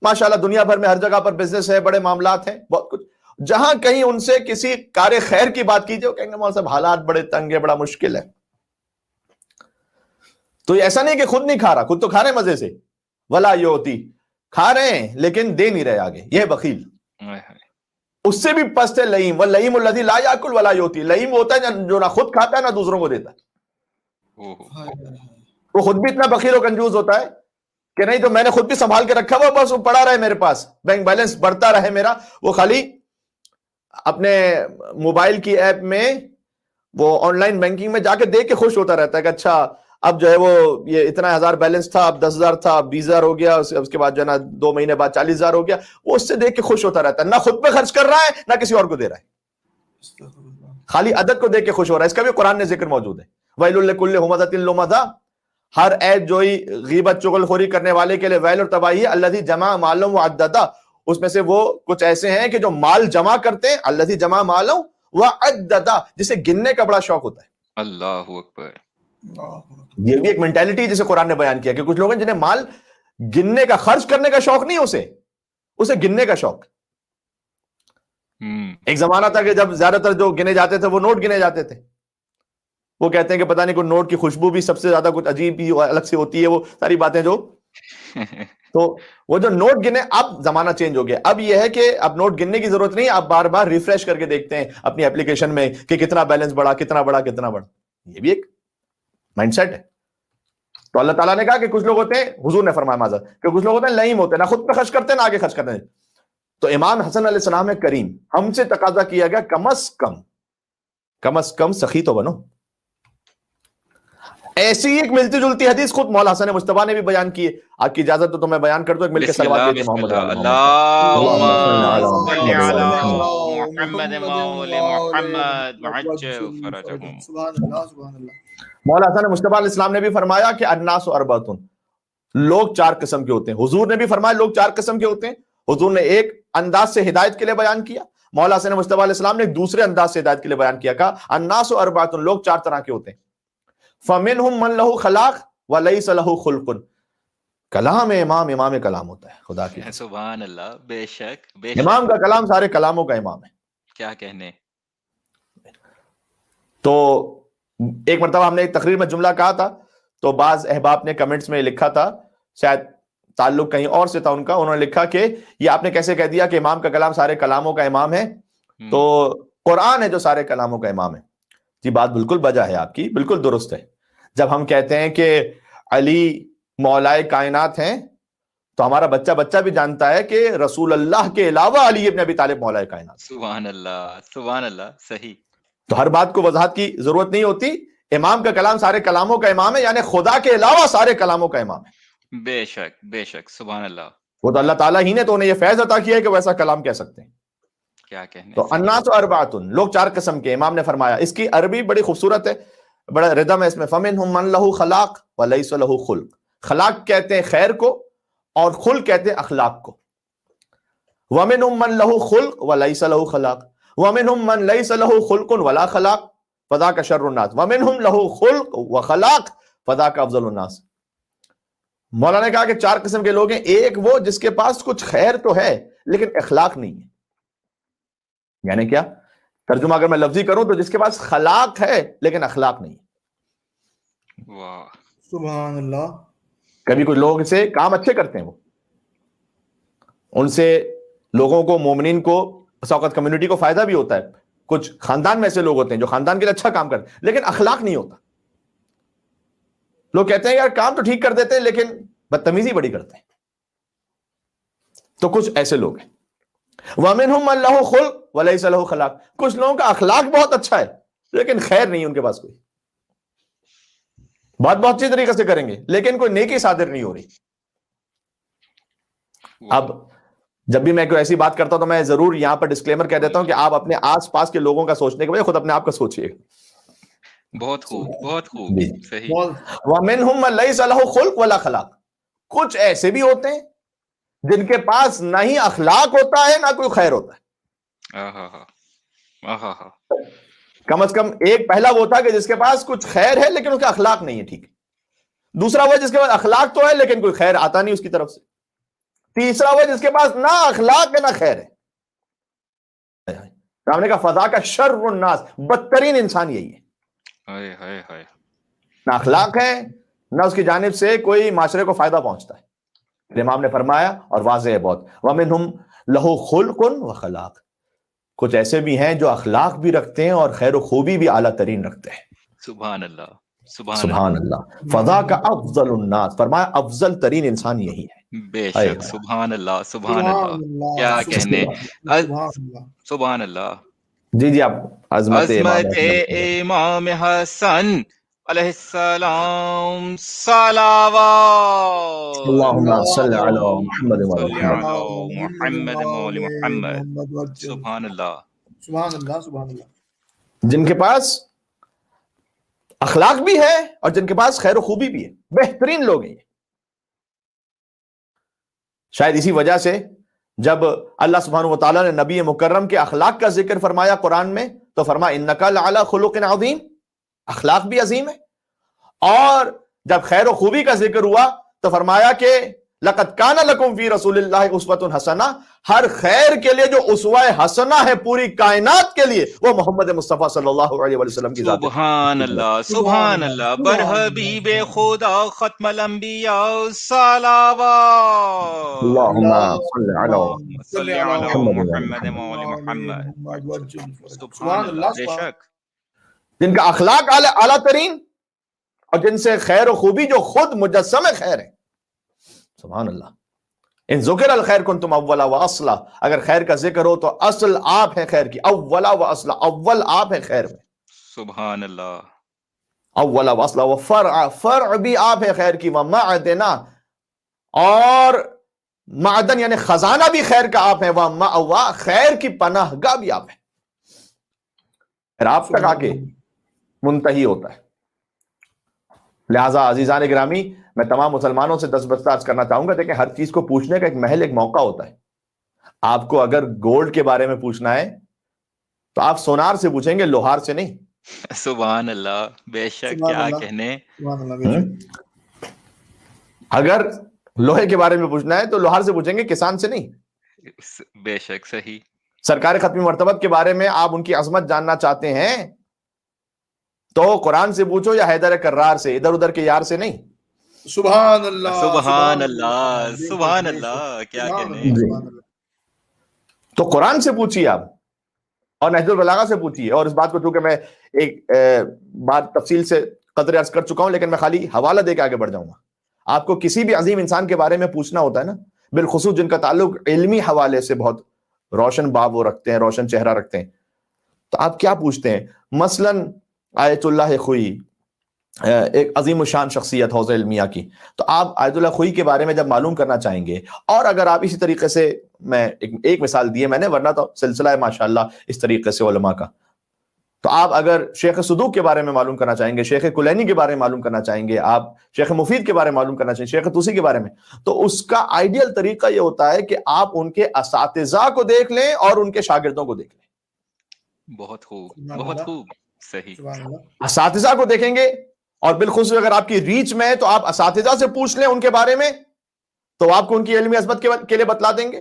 ماشاءاللہ دنیا بھر میں ہر جگہ پر بزنس ہے، بڑے معاملات ہیں، بہت کچھ، جہاں کہیں ان سے کسی کار خیر کی بات کیجئے وہ کہیں گے مولانا صاحب حالات بڑے تنگ ہے، بڑا مشکل ہے. تو یہ ایسا نہیں کہ خود نہیں کھا رہا، خود تو کھا رہے مزے سے، ولا یوتی، کھا رہے ہیں لیکن دے نہیں رہے آگے، یہ بخیل. اس سے بھی پست ہے لئیم، واللئیم الذی لا یاکل ولا یوتی. لئیم ہوتا ہے جو نہ خود کھاتا ہے نہ دوسروں کو دیتا ہے. وہ خود بھی اتنا بخیل و کنجوس ہوتا ہے کہ نہیں تو میں نے خود بھی سنبھال کے رکھا ہوا، بس وہ پڑا رہے میرے پاس، بینک بیلنس بڑھتا رہے میرا. وہ خالی اپنے موبائل کی ایپ میں وہ آن لائن بینکنگ میں جا کے دیکھ کے خوش ہوتا رہتا ہے کہ اچھا اب جو ہے وہ یہ اتنا 1000 بیلنس تھا، اب 10,000 تھا، اب 20,000 ہو گیا، اس کے بعد جو ہے نا 2 مہینے بعد 40,000 ہو گیا. وہ اس سے دیکھ کے خوش ہوتا رہتا ہے، نہ خود پہ خرچ کر رہا ہے نہ کسی اور کو دے رہا ہے، خالی عدد کو دیکھ کے خوش ہو رہا ہے. اس کا بھی قرآن میں ذکر موجود ہے، وَيْلٌ لِكُلِّ هُمَزَةٍ لُمَزَةٍ. ہر عیب جوئی غیبت چغل خوری کرنے والے کے لیے ویل اور تباہی ہے. الذی جمع مالا وعددا، اس میں سے وہ کچھ ایسے ہیں کہ جو مال جمع کرتے ہیں، الذی جمع مالا وعددا، جسے گننے کا بڑا شوق ہوتا ہے. اللہ اکبر. یہ بھی ایک مینٹالٹی جسے قرآن نے بیان کیا کہ کچھ لوگ ہیں جنہیں مال گننے کا، خرچ کرنے کا شوق نہیں، اسے گننے کا شوق. ایک زمانہ تھا کہ جب زیادہ تر جو گنے جاتے تھے وہ نوٹ گنے جاتے تھے. وہ کہتے ہیں کہ پتہ نہیں کوئی نوٹ کی خوشبو بھی سب سے زیادہ کچھ عجیب ہی الگ سے ہوتی ہے، وہ ساری باتیں جو تو وہ جو نوٹ گنے. اب زمانہ چینج ہو گیا. اب یہ ہے کہ اب نوٹ گننے کی ضرورت نہیں، آپ بار بار ریفریش کر کے دیکھتے ہیں اپنی اپلیکیشن میں کہ کتنا بیلنس بڑھا، کتنا بڑھا، کتنا بڑھا. یہ بھی ایک مائنڈ سیٹ ہے. تو اللہ تعالیٰ نے کہا کہ کچھ لوگ ہوتے ہیں، حضور نے فرمایا معاذ کہ کچھ لوگ ہوتے ہیں لئیم ہوتے ہیں، نہ خود پہ خرچ کرتے ہیں نہ آگے خرچ کرتے ہیں. تو امام حسن علیہ السلام کریم ہم سے تقاضا کیا گیا کم از کم سخی تو بنو. ایسی ایک ملتی جلتی حدیث خود مولا حسن مجتبیٰ نے بھی بیان کی ہے. آپ کی اجازت تو میں بیان کر دوں، ایک مل کے صلوات دیتے محمد مولا حسن مجتبیٰ علیہ السلام نے بھی فرمایا کہ الناس اربعۃ، لوگ چار قسم کے ہوتے ہیں. حضور نے بھی فرمایا لوگ چار قسم کے ہوتے ہیں. حضور نے ایک انداز سے ہدایت کے لیے بیان کیا، مولا حسن مجتبیٰ علیہ السلام نے ایک دوسرے انداز سے ہدایت کے لیے بیان کیا. کہا الناس اربعۃ، لوگ چار طرح کے ہوتے ہیں. فمنہم من لہ خلاق ولیس لہ خلق. کلام امام کلام ہوتا ہے خدا کی. سبحان اللہ. بے شک امام کا کلام سارے کلاموں کا امام ہے. کیا کہنے. تو ایک مرتبہ ہم نے ایک تقریر میں جملہ کہا تھا، تو بعض احباب نے کمنٹس میں لکھا تھا، شاید تعلق کہیں اور سے تھا ان کا. انہوں نے لکھا کہ یہ آپ نے کیسے کہہ دیا کہ امام کا کلام سارے کلاموں کا امام ہے، تو قرآن ہے جو سارے کلاموں کا امام ہے. جی بات بالکل بجا ہے آپ کی، بالکل درست ہے. جب ہم کہتے ہیں کہ علی مولائے کائنات ہیں، تو ہمارا بچہ بھی جانتا ہے کہ رسول اللہ کے علاوہ علی ابن ابی طالب مولائے کائنات. سبحان اللہ سبحان اللہ. صحیح. تو ہر بات کو وضاحت کی ضرورت نہیں ہوتی. امام کا کلام سارے کلاموں کا امام ہے، یعنی خدا کے علاوہ سارے کلاموں کا امام ہے. بے شک بے شک. سبحان اللہ. وہ تو اللہ تعالیٰ ہی نے تو انہیں یہ فیض عطا کیا ہے کہ ویسا کلام کہہ سکتے ہیں. کیا کہنے. تو الناس اربعۃ، لوگ چار قسم کے. امام نے فرمایا، اس کی عربی بڑی خوبصورت ہے، بڑا ردم ہے اس میں. فمنہم من لہ خلاق ولیس لہ خلق. خلاق کہتے ہیں خیر کو، اور خلق کہتے ہیں اخلاق کو. ومنہم من لہ خلق ولیس لہ خلاق ومنہم من لیس لہ خلق ولا خلاق فذاک شر الناس ومنہم لہ خلق وخلاق فذاک افضل الناس. مولانا نے کہا کہ چار قسم کے لوگ ہیں. ایک وہ جس کے پاس کچھ خیر تو ہے لیکن اخلاق نہیں ہے. یعنی کیا ترجمہ اگر میں لفظی کروں تو جس کے پاس خلاق ہے لیکن اخلاق نہیں. واہ سبحان اللہ. کبھی کچھ لوگ سے کام اچھے کرتے ہیں، وہ ان سے لوگوں کو، مومنین کو، اس وقت کمیونٹی کو فائدہ بھی ہوتا ہے. کچھ خاندان میں ایسے لوگ ہوتے ہیں جو خاندان کے لیے اچھا کام کرتے ہیں لیکن اخلاق نہیں ہوتا. لوگ کہتے ہیں یار کام تو ٹھیک کر دیتے ہیں لیکن بدتمیزی بڑی کرتے ہیں. تو کچھ ایسے لوگ ہیں. وَمِنْهُمْ مَنْ لَهُ خُلْقٌ وَلَيْسَ لَهُ خَلَاقٌ. کچھ لوگوں کا اخلاق بہت اچھا ہے لیکن خیر نہیں ان کے پاس کوئی. بات بہت اچھی طریقے سے کریں گے لیکن کوئی نیکی صادر نہیں ہو رہی. اب جب بھی میں کوئی ایسی بات کرتا ہوں تو میں ضرور یہاں پر ڈسکلیمر کہہ دیتا ہوں کہ آپ اپنے آس پاس کے لوگوں کا سوچنے کے بجائے خود اپنے آپ کا سوچئے. بہت خوب بہت خوب. صحیح. وَمِنْهُمْ مَنْ لَيْسَ لَهُ خُلْقٌ وَلَا خَلَاقٌ. کچھ ایسے بھی ہوتے ہیں جن کے پاس نہ ہی اخلاق ہوتا ہے نہ کوئی خیر ہوتا ہے. کم از کم ایک پہلا وہ تھا کہ جس کے پاس کچھ خیر ہے لیکن اس کا اخلاق نہیں ہے. ٹھیک ہے. دوسرا وہ جس کے پاس اخلاق تو ہے لیکن کوئی خیر آتا نہیں اس کی طرف سے. تیسرا وہ جس کے پاس نہ اخلاق ہے نہ خیر ہے. ہم نے کہا فضا کا شر الناس، بدترین انسان یہی ہے. نہ اخلاق ہے نہ اس کی جانب سے کوئی معاشرے کو فائدہ پہنچتا ہے. امام نے فرمایا اور واضح ہے بہت، وَمِنْهُمْ لَهُ خُلْقٌ وَخَلَاقٌ. کچھ ایسے بھی ہیں جو اخلاق بھی رکھتے ہیں اور خیر و خوبی بھی اعلیٰ ترین رکھتے ہیں. سبحان اللہ سبحان اللہ. فضا کا افضل الناس، فرمایا افضل ترین انسان یہی ہے. بے شک. سبحان اللہ سبحان اللہ. کیا کہنے. سبحان اللہ. جی جی آپ عظمت امام حسن علیہ السلام صلوات. اللہم صلی علی محمد محمد. سبحان اللہ سبحان اللہ سبحان اللہ. جن کے پاس اخلاق بھی ہے اور جن کے پاس خیر و خوبی بھی ہے، بہترین لوگ ہیں. شاید اسی وجہ سے جب اللہ سبحانہ و تعالیٰ نے نبی مکرم کے اخلاق کا ذکر فرمایا قرآن میں تو فرمایا انک لعلی خلق عظیم. اخلاق بھی عظیم ہے. اور جب خیر و خوبی کا ذکر ہوا تو فرمایا کہ لقد کان لکم فی رسول اللہ اسوۃ حسنہ، ہر خیر کے لیے جو اسوہ حسنہ ہے پوری کائنات کے لیے وہ محمد مصطفیٰ صلی اللہ علیہ وسلم کی ذات ہے. سبحان اللہ سبحان اللہ، بر حبیب خدا ختم الانبیاء صلوات، اللہم صل علی صلی علی محمد و آل محمد. سبحان اللہ، بے شک جن کا اخلاق اعلیٰ ترین اور جن سے خیر و خوبی جو خود مجسم خیر ہے. سبحان اللہ. ان ذکر الخیر کنتم اولا و اصلا، اگر خیر کا ذکر ہو تو اصل آپ ہیں خیر کی، اولا و اصلا، اول آپ ہیں خیر میں. سبحان اللہ. اولا و اصلا و فرع، فرع بھی آپ ہیں خیر کی. ومعدنا، اور معدن یعنی خزانہ بھی خیر کا آپ ہیں. ومأوا، خیر کی پناہ گاہ بھی آپ ہیں. پھر آپ تک آ کے منتہی ہوتا ہے. لہٰذا عزیزان گرامی، میں تمام مسلمانوں سے دستبردار کرنا چاہوں گا، دیکھیں ہر چیز کو پوچھنے کا ایک محل، ایک موقع ہوتا ہے. آپ کو اگر گولڈ کے بارے میں پوچھنا ہے تو آپ سونار سے پوچھیں گے، لوہار سے نہیں. سبحان اللہ، بے شک، کیا کہنے. اگر لوہے کے بارے میں پوچھنا ہے تو لوہار سے پوچھیں گے، کسان سے نہیں. بے شک صحیح. سرکار ختمی مرتبت کے بارے میں آپ ان کی عظمت جاننا چاہتے ہیں تو قرآن سے پوچھو یا حیدر کرار سے، ادھر ادھر کے یار سے نہیں. سبحان اللہ سبحان اللہ سبحان اللہ، کیا کہنے. تو قرآن سے پوچھیے آپ، اور نہج البلاغہ سے پوچھیے. اور اس بات کو چونکہ میں ایک بات تفصیل سے قدر عرض کر چکا ہوں، لیکن میں خالی حوالہ دے کے آگے بڑھ جاؤں گا. آپ کو کسی بھی عظیم انسان کے بارے میں پوچھنا ہوتا ہے نا، بالخصوص جن کا تعلق علمی حوالے سے بہت روشن باب وہ رکھتے ہیں، روشن چہرہ رکھتے ہیں، تو آپ کیا پوچھتے ہیں؟ مثلاً آیت اللہ خوئی ایک عظیم الشان شخصیت حوزہ علمیہ کی، تو آپ آیت اللہ خوئی کے بارے میں جب معلوم کرنا چاہیں گے، اور اگر آپ اسی طریقے سے، میں ایک مثال دی ہے میں نے، ورنہ تو سلسلہ ہے ماشاءاللہ اس طریقے سے علماء کا، تو آپ اگر شیخ صدوق کے بارے میں معلوم کرنا چاہیں گے، شیخ کلینی کے بارے میں معلوم کرنا چاہیں گے، آپ شیخ مفید کے بارے میں معلوم کرنا چاہیں گے، شیخ توسی کے بارے میں، تو اس کا آئیڈیل طریقہ یہ ہوتا ہے کہ آپ ان کے اساتذہ کو دیکھ لیں اور ان کے شاگردوں کو دیکھ لیں. بہت خوب، بہت خوب، صحیح. اساتذہ کو دیکھیں گے، اور بالخصوص اگر آپ کی ریچ میں ہے تو آپ اساتذہ سے پوچھ لیں ان کے بارے میں، تو آپ کو ان کی علمی عظمت کے لیے بتلا دیں گے.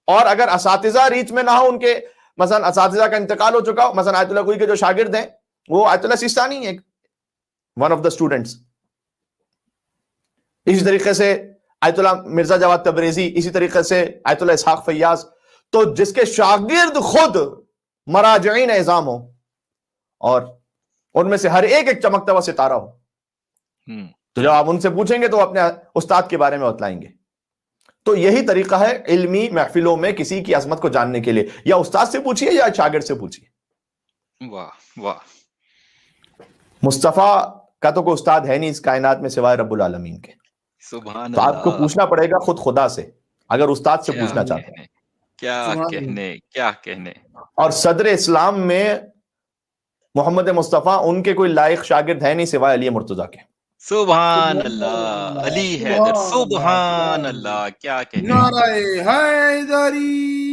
اور اگر اساتذہ ریچ میں نہ ہو ان کے، مثلا اساتذہ کا انتقال ہو چکا ہو، مثلا آیت اللہ کوئی کے جو شاگرد ہیں وہ آیت اللہ سیستانی ہے، ون آف دا اسٹوڈنٹس. اسی طریقے سے آیت اللہ مرزا جواد تبریزی، اسی طریقے سے آیت اللہ اسحاق فیاض. تو جس کے شاگرد خود مراجعین اعظام ہو اور ان میں سے ہر ایک چمکتا ہوا ستارہ ہو، تو جب آپ ان سے پوچھیں گے تو اپنے استاد کے بارے میں بتلائیں گے. تو یہی طریقہ ہے علمی محفلوں میں کسی کی عظمت کو جاننے کے لیے، یا استاد سے پوچھیے یا شاگرد سے پوچھیے. واہ واہ. مصطفیٰ کا تو کوئی استاد ہے نہیں اس کائنات میں سوائے رب العالمین کے. سبحان تو آپ کو اللہ. پوچھنا پڑے گا خود خدا سے اگر استاد سے پوچھنا چاہتے ہیں. کیا کہنے، کیا کہنے. اور صدر اسلام میں محمد مصطفیٰ، ان کے کوئی لائق شاگرد ہے نہیں سوائے علی مرتضیٰ کے. سبحان اللہ، علی حیدر، سبحان اللہ، کیا کہنے. نعرہ حیدری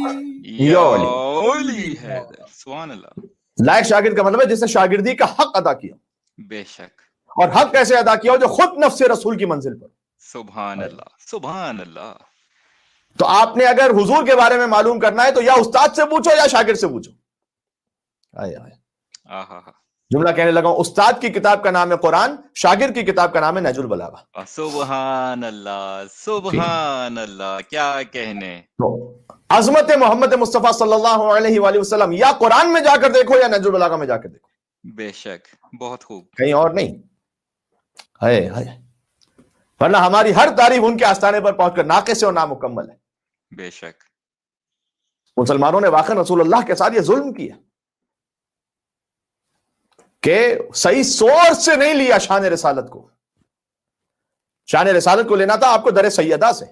یا علی حیدر، سبحان اللہ. لائق شاگرد کا مطلب ہے جس نے شاگردی کا حق ادا کیا. بے شک. اور حق کیسے ادا کیا ہو؟ جو خود نفس رسول کی منزل پر. سبحان اللہ سبحان اللہ. تو آپ نے اگر حضور کے بارے میں معلوم کرنا ہے تو یا استاد سے پوچھو یا شاگرد سے پوچھو. جملہ کہنے لگا ہوں، استاد کی کتاب کا نام ہے قرآن، شاگرد کی کتاب کا نام ہے نہج البلاغہ. سبحان اللہ سبحان اللہ، کیا کہنے. تو عظمت محمد مصطفیٰ صلی اللہ علیہ وآلہ وسلم یا قرآن میں جا کر دیکھو یا نہج البلاغہ میں جا کر دیکھو. بے شک، بہت خوب. کہیں اور نہیں. ورنہ ہماری ہر تعریف ان کے آستانے پر پہنچ کر ناقص اور نامکمل ہے. بے شک. مسلمانوں نے واقعا رسول اللہ کے ساتھ یہ ظلم کیا کہ صحیح سورس سے نہیں لیا شان رسالت کو. شان رسالت کو لینا تھا آپ کو در سیدہ سے.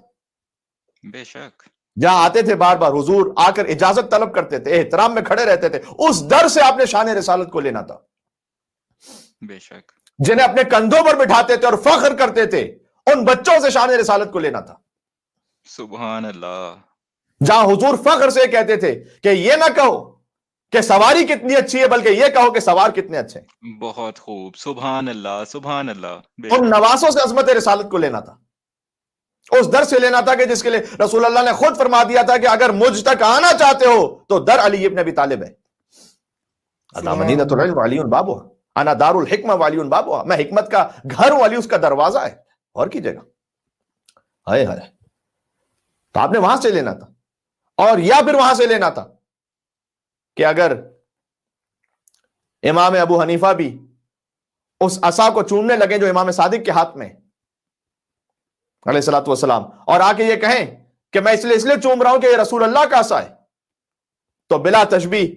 بے شک. جہاں آتے تھے بار بار حضور آ کر اجازت طلب کرتے تھے، احترام میں کھڑے رہتے تھے، اس در سے آپ نے شان رسالت کو لینا تھا. بے شک. جنہیں اپنے کندھوں پر بٹھاتے تھے اور فخر کرتے تھے، ان بچوں سے شان رسالت کو لینا تھا. سبحان اللہ. جہاں حضور فخر سے کہتے تھے کہ یہ نہ کہو کہ سواری کتنی اچھی ہے، بلکہ یہ کہو کہ سوار کتنے اچھے ہیں۔ بہت خوب، سبحان اللہ سبحان اللہ۔ ان نواسوں سے عظمت رسالت کو لینا تھا، اس در سے لینا تھا کہ جس کے لیے رسول اللہ نے خود فرما دیا تھا کہ اگر مجھ تک آنا چاہتے ہو تو در علی ابن ابی طالب ہے۔ انا مدینۃ العلم وعلی بابها، انا دار الحکمہ وعلی بابها، میں حکمت کا گھر ہوں، علی اس کا دروازہ ہے۔ اور کیجئے گا، ہائے ہائے، تو آپ نے وہاں سے لینا تھا، اور یا پھر وہاں سے لینا تھا کہ اگر امام ابو حنیفہ بھی اس عصا کو چومنے لگے جو امام صادق کے ہاتھ میں علیہ الصلوۃ والسلام، اور آ کے یہ کہیں کہ میں اس لیے چوم رہا ہوں کہ یہ رسول اللہ کا عصا ہے، تو بلا تشبیہ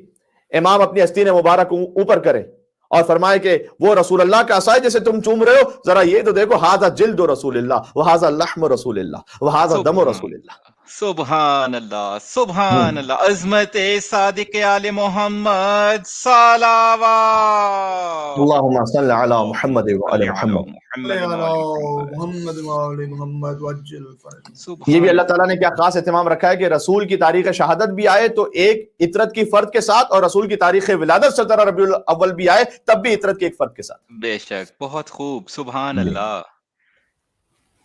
امام اپنی استین مبارک اوپر کرے اور فرمائے کہ وہ رسول اللہ کا عصا ہے جسے تم چوم رہے ہو، ذرا یہ تو دیکھو، ھذا جلد رسول اللہ وھذا لحم رسول اللہ وھذا دم رسول اللہ۔ سبحان اللہ سبحان اللہ، عظمت صادق آل محمد، صلوات اللہم صل علی محمد وعلی محمد۔ محمد وعلی محمد وعجل فرج۔ یہ بھی اللہ تعالیٰ نے کیا خاص اہتمام رکھا ہے کہ رسول کی تاریخ شہادت بھی آئے تو ایک عطرت کی فرد کے ساتھ، اور رسول کی تاریخ ولادت 17 ربیع الاول بھی آئے تب بھی عطرت کی ایک فرد کے ساتھ۔ بے شک، بہت خوب، سبحان اللہ۔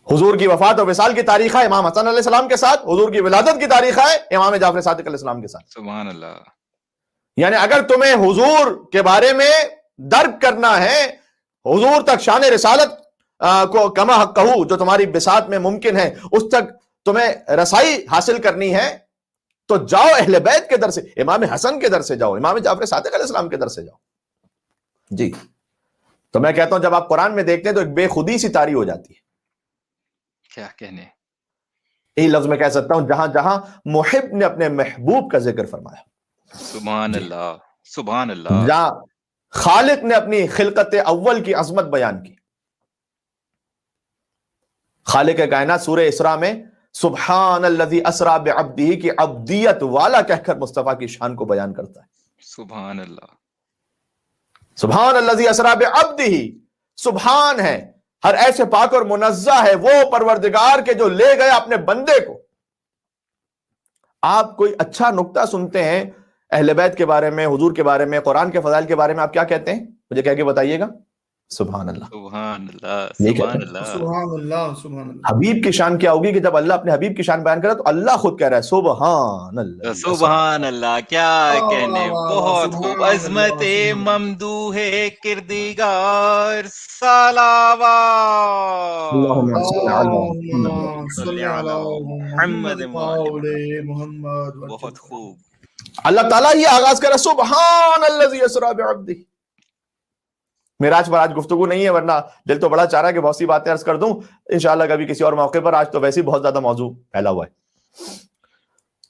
حضور کی وفات اور وصال کی تاریخ ہے امام حسن علیہ السلام کے ساتھ، حضور کی ولادت کی تاریخ ہے امام جعفر صادق علیہ السلام کے ساتھ۔ سبحان اللہ۔ یعنی اگر تمہیں حضور کے بارے میں درک کرنا ہے، حضور تک شان رسالت کو کما حق کہو جو تمہاری بساط میں ممکن ہے، اس تک تمہیں رسائی حاصل کرنی ہے، تو جاؤ اہل بیت کے در سے، امام حسن کے در سے جاؤ، امام جعفر صادق علیہ السلام کے در سے جاؤ۔ جی، تو میں کہتا ہوں جب آپ قرآن میں دیکھتے ہیں تو ایک بے خودی سی طاری ہو جاتی ہے۔ کیا کہنے، یہی لفظ میں کہہ سکتا ہوں جہاں جہاں محب نے اپنے محبوب کا ذکر فرمایا، سبحان اللہ سبحان اللہ، جہاں خالق نے اپنی خلقت اول کی عظمت بیان کی۔ خالق کائنات سورہ اسراء میں سبحان الذی اسریٰ بعبدہ کی عبدیت والا کہہ کر مصطفیٰ کی شان کو بیان کرتا ہے۔ سبحان اللہ، سبحان الذی اسریٰ بعبدہ، سبحان ہے، ہر ایسے پاک اور منزہ ہے وہ پروردگار کے جو لے گئے اپنے بندے کو۔ آپ کوئی اچھا نکتہ سنتے ہیں اہل بیت کے بارے میں، حضور کے بارے میں، قرآن کے فضائل کے بارے میں، آپ کیا کہتے ہیں؟ مجھے کہہ کے بتائیے گا۔ سبحان اللہ، سبحان اللہ نہیں کہتے؟ سبحان اللہ، سبحان اللہ سبحان اللہ۔ حبیب کی شان کیا ہوگی کہ جب اللہ اپنے حبیب کی شان بیان کرے تو اللہ خود کہہ رہا ہے سبحان اللہ، سبحان اللہ، کیا کہنے، بہت خوب، سبحان عظمت اللہ۔ ممدوح کردگار، صلوات اللہم صل علی محمد۔ اللہم صل علی محمد وعلی محمد وعجل بہت خوب، اللہ تعالیٰ یہ آغاز کرا سبحان الذی اسریٰ بعبدہ۔ معراج پر آج گفتگو نہیں ہے، ورنہ دل تو بڑا چاہ رہا ہے کہ بہت سی باتیں عرض کر دوں انشاءاللہ کبھی کسی اور موقع پر، آج تو ویسے ہی بہت زیادہ موضوع پھیلا ہوا ہے۔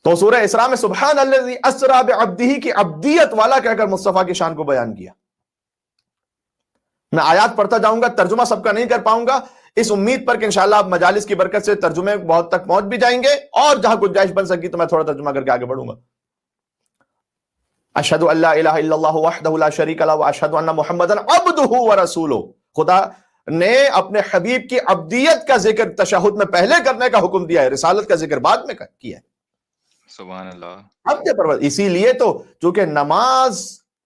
تو سورہ اسراء میں سبحان الذی اسریٰ بعبدہ کی عبدیت والا کہہ کر مصطفیٰ کی شان کو بیان کیا۔ میں آیات پڑھتا جاؤں گا، ترجمہ سب کا نہیں کر پاؤں گا، اس امید پر کہ انشاءاللہ آپ مجالس کی برکت سے ترجمے بہت تک پہنچ بھی جائیں گے، اور جہاں گنجائش بن سکی تو میں تھوڑا ترجمہ کر کے آگے بڑھوں گا۔ اشہد ان لا الہ الا اللہ وحدہ لا شریک لہ واشہد ان محمدا عبدہ ورسولہ۔ خدا نے اپنے حبیب کی عبدیت کا ذکر تشہد میں پہلے کرنے کا حکم دیا ہے، رسالت کا ذکر بعد میں کیا ہے۔ سبحان اللہ، عبد پرور، اسی لیے تو چونکہ نماز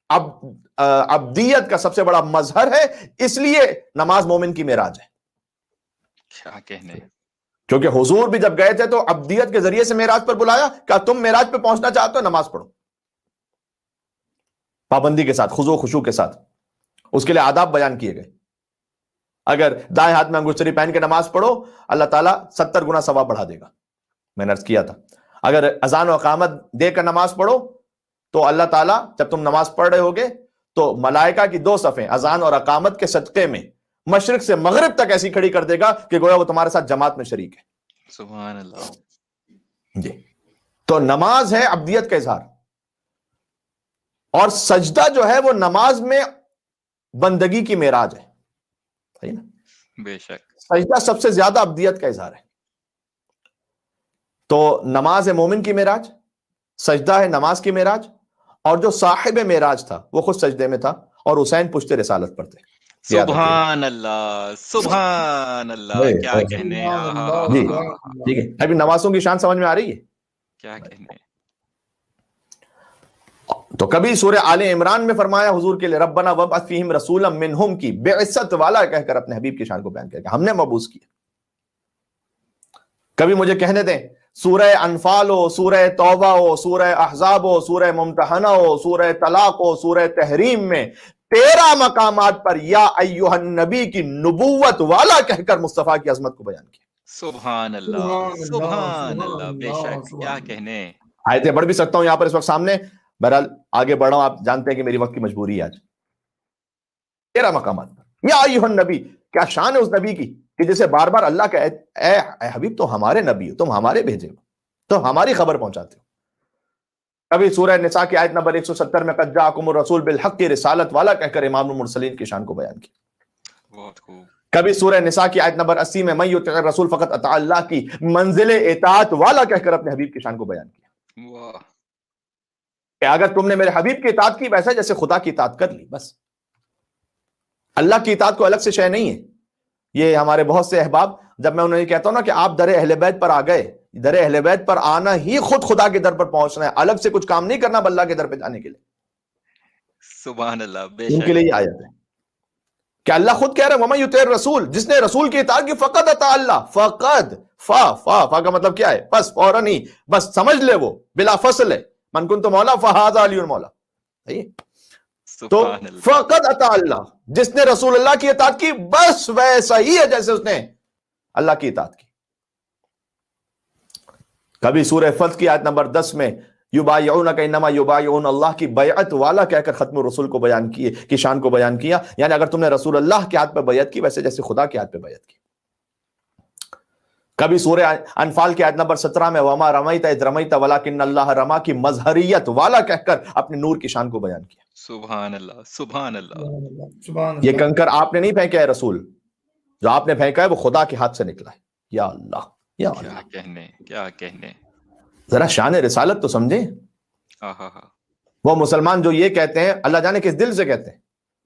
عبدیت کا سب سے بڑا مظہر ہے، اس لیے نماز مومن کی معراج ہے۔ کیا کہنے، کیونکہ حضور بھی جب گئے تھے تو عبدیت کے ذریعے سے معراج پر بلایا، کہ تم معراج پہ پہنچنا چاہتے ہو نماز پڑھو، پابندی کے ساتھ، خضوع و خشوع کے ساتھ، اس کے لیے آداب بیان کیے گئے۔ اگر دائیں ہاتھ میں انگشتری پہن کے نماز پڑھو اللہ تعالیٰ 70 گنا ثواب بڑھا دے گا، میں نے عرض کیا تھا۔ اگر اذان و اقامت دے کر نماز پڑھو تو اللہ تعالیٰ جب تم نماز پڑھ رہے ہوگے تو ملائکہ کی 2 صفیں اذان اور اقامت کے صدقے میں مشرق سے مغرب تک ایسی کھڑی کر دے گا کہ گویا وہ تمہارے ساتھ جماعت میں شریک ہے۔ سبحان اللہ، جی، تو نماز ہے عبدیت کا اظہار، اور سجدہ جو ہے وہ نماز میں بندگی کی معراج ہے، صحیح نا؟ بے شک، سجدہ سب سے زیادہ عبدیت کا اظہار ہے۔ تو نماز ہے مومن کی معراج، سجدہ ہے نماز کی معراج، اور جو صاحب معراج تھا وہ خود سجدے میں تھا، اور حسین پشت رسالت پر تھے۔ سبحان اللہ سبحان اللہ، کیا کہنے، جی ٹھیک ہے، ابھی نمازوں کی شان سمجھ میں آ رہی ہے؟ کیا کہنے، تو کبھی سورہ آل عمران میں فرمایا حضور کے لیے ربنا وابعث فیہم رسولا منہم کی بعثت والا کہہ کر اپنے حبیب کی شان کو بیان کیا کہ ہم نے مبعوث کیا. کبھی مجھے کہنے دیں سورہ انفال ہو، سورہ توبہ ہو، سورہ احزاب ہو، سورہ ممتحنہ ہو، سورہ طلاق ہو، سورہ تحریم میں 13 مقامات پر یا ایھا النبی کی نبوت والا کہہ کر مصطفیٰ کی عظمت کو بیان کیا. سبحان اللہ سبحان اللہ، بے شک کیا کہنے. آیتیں پڑھ بھی سکتا ہوں یہاں پر اس وقت سامنے، بہرحال آگے بڑھا ہوں، آپ جانتے ہیں کہ میری وقت کی مجبوری ہے آج. 13 مقامات پر یا ایھا النبی، کیا شان ہے اس نبی کی کہ جسے بار بار اللہ کا اے حبیب تو ہمارے نبی ہو، تم ہمارے بھیجے ہو، تو ہماری خبر پہنچاتے ہو. کبھی سورہ نساء کی آیت نمبر 170 میں قد جاءکم الرسول بالحق کی رسالت والا کہہ کر امام المرسلین کی شان کو بیان کیا. بہت خوب. کبھی سورہ نساء کی آیت نمبر 80 میں من یطع الرسول فقط اطاع اللہ کی منزل اطاعت والا کہہ کر اپنے حبیب کی شان کو بیان کیا. واہ. کہ اگر تم نے میرے حبیب کی اطاعت کی ویسا جیسے خدا کی اطاعت کر لی. بس اللہ کی اطاعت کو الگ سے شے نہیں ہے. یہ ہمارے بہت سے احباب، جب میں انہیں یہ کہتا ہوں نا کہ آپ در اہل بیت پر آ گئے، در اہل بیت پر آنا ہی خود خدا کے در پر پہنچنا ہے، الگ سے کچھ کام نہیں کرنا اللہ کے در پہ جانے کے لیے. سبحان اللہ، بے ان شک. کے لیے یہ آیت ہے کہ اللہ خود کہہ رہے ہیں وَمَن يُطِعِ الرَّسُولَ، جس نے رسول کی اطاعت کی فقط اطاع اللہ. فقط فا کا مطلب کیا ہے؟ بس فوراً ہی، بس سمجھ لے، وہ بلا فصل ہے. من كنت مولا فہذا علی المولا. تو سبحان اللہ. فقط اطاع اللہ، جس نے رسول اللہ کی اطاعت کی بس ویسا ہی ہے جیسے اس نے اللہ کی اطاعت کی. کبھی سورہ فتح کی آیت نمبر 10 میں یبایعونک انما یبایعون اللہ کی بیعت والا کہہ کر ختم الرسول کو بیان کیے، کی شان کو بیان کیا. یعنی اگر تم نے رسول اللہ کے ہاتھ پہ بیعت کی ویسے جیسے خدا کے ہاتھ پہ بیعت کی. کبھی سورہ انفال کی آیت نمبر 17 میں وما رمیت اذ رمیت ولکن اللہ رما کی مظہریت والا کہہ کر اپنے نور کی شان کو بیان کیا. سبحان اللہ سبحان اللہ. سبحان یہ کنکر آپ نے نہیں پھینکا ہے رسول، جو آپ نے پھینکا ہے وہ خدا کے ہاتھ سے نکلا ہے. یا اللہ یا کیا اللہ، کہنے کیا کہنے. ذرا شان رسالت تو سمجھیں. آہا ہا. وہ مسلمان جو یہ کہتے ہیں، اللہ جانے کس دل سے کہتے ہیں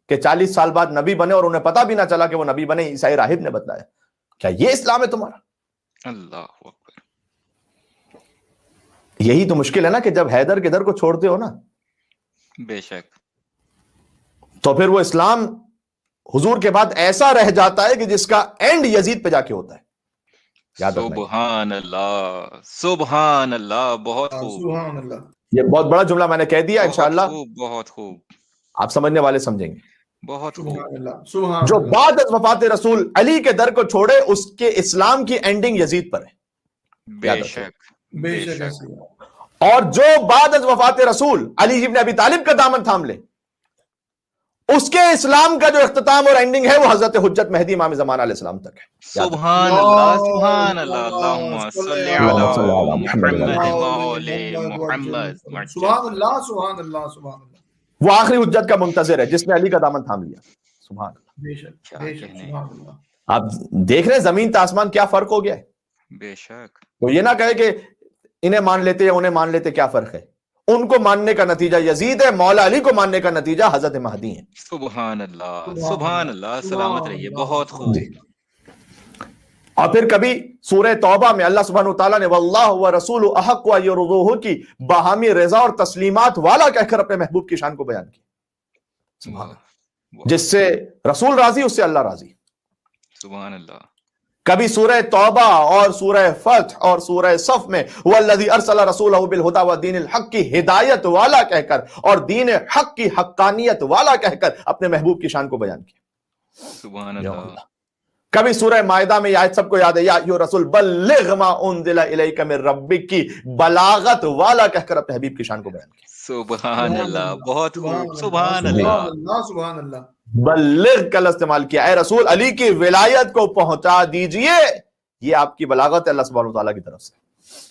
کہ 40 سال بعد نبی بنے اور انہیں پتا بھی نہ چلا کہ وہ نبی بنے، عیسائی راہب نے بتایا. کیا یہ اسلام ہے تمہارا؟ اللہ اکبر. یہی تو مشکل ہے نا کہ جب حیدر کے در کو چھوڑتے ہو نا، بے شک. تو پھر وہ اسلام حضور کے بعد ایسا رہ جاتا ہے کہ جس کا اینڈ یزید پہ جا کے ہوتا ہے. یاد رکھنا. سبحان اللہ سبحان اللہ. بہت خوب. سبحان اللہ. یہ بہت بڑا جملہ میں نے کہہ دیا، انشاءاللہ بہت خوب بہت خوب. آپ سمجھنے والے سمجھیں گے. بہت خوب. سبحان اللہ. سبحان جو اللہ. بعد از وفات رسول علی کے در کو چھوڑے اس کے اسلام کی اینڈنگ یزید پر ہے. بے شک بے شک ایسی ہے. اور جو بعد از وفات رسول علی ابن ابی طالب کا دامن تھام لے، اس کے اسلام کا جو اختتام اور اینڈنگ ہے وہ حضرت حجت مہدی امام زمان علیہ السلام تک ہے. سبحان اللہ سبحان اللہ. اللہم صلی علی محمد وعلی محمد. سبحان اللہ سبحان اللہ سبحان اللہ. وہ آخری حجت کا منتظر ہے جس نے علی کا دامن تھام لیا. سبحان اللہ. بے شک بے شک. سبحان اللہ. آپ دیکھ رہے ہیں زمین تا آسمان کیا فرق ہو گیا ہے. بے شک. تو یہ نہ کہے کہ انہیں مان لیتے یا انہیں مان لیتے، کیا فرق ہے. ان کو ماننے کا نتیجہ یزید ہے، مولا علی کو ماننے کا نتیجہ حضرت مہدی ہے. سبحان اللہ سبحان اللہ. سلامت رہیے. بہت خوب. جی. اور پھر کبھی سورہ توبہ میں اللہ سبحانہ وتعالیٰ نے واللہ ورسول احق ان یرضوہ کی باہمی رضا اور تسلیمات والا کہہ کر اپنے محبوب کی شان کو بیان کیا. سبحان اللہ. جس سے رسول راضی اس سے اللہ راضی. سبحان اللہ. کبھی سورہ توبہ اور سورہ فتح اور سورہ صف میں والذی ارسل رسولہ بالہدی ودین الحق کی ہدایت والا کہہ کر اور دین حق کی حقانیت والا کہہ کر اپنے محبوب کی شان کو بیان کیا. سبحان اللہ. کبھی سورہ مائدہ میں یہ آیت سب کو یاد ہے یا ایھا رسول بلغ ما انزل الیک من ربک کی بلاغت والا کہہ کر اپنے حبیب کی شان کو بیان کیا. سبحان اللہ. بہت خوب. سبحان اللہ. اللہ. سبحان اللہ. بلغ کا لفظ استعمال کیا. اے رسول علی کی ولایت کو پہنچا دیجئے، یہ آپ کی بلاغت ہے اللہ سبحانہ وتعالیٰ کی طرف سے.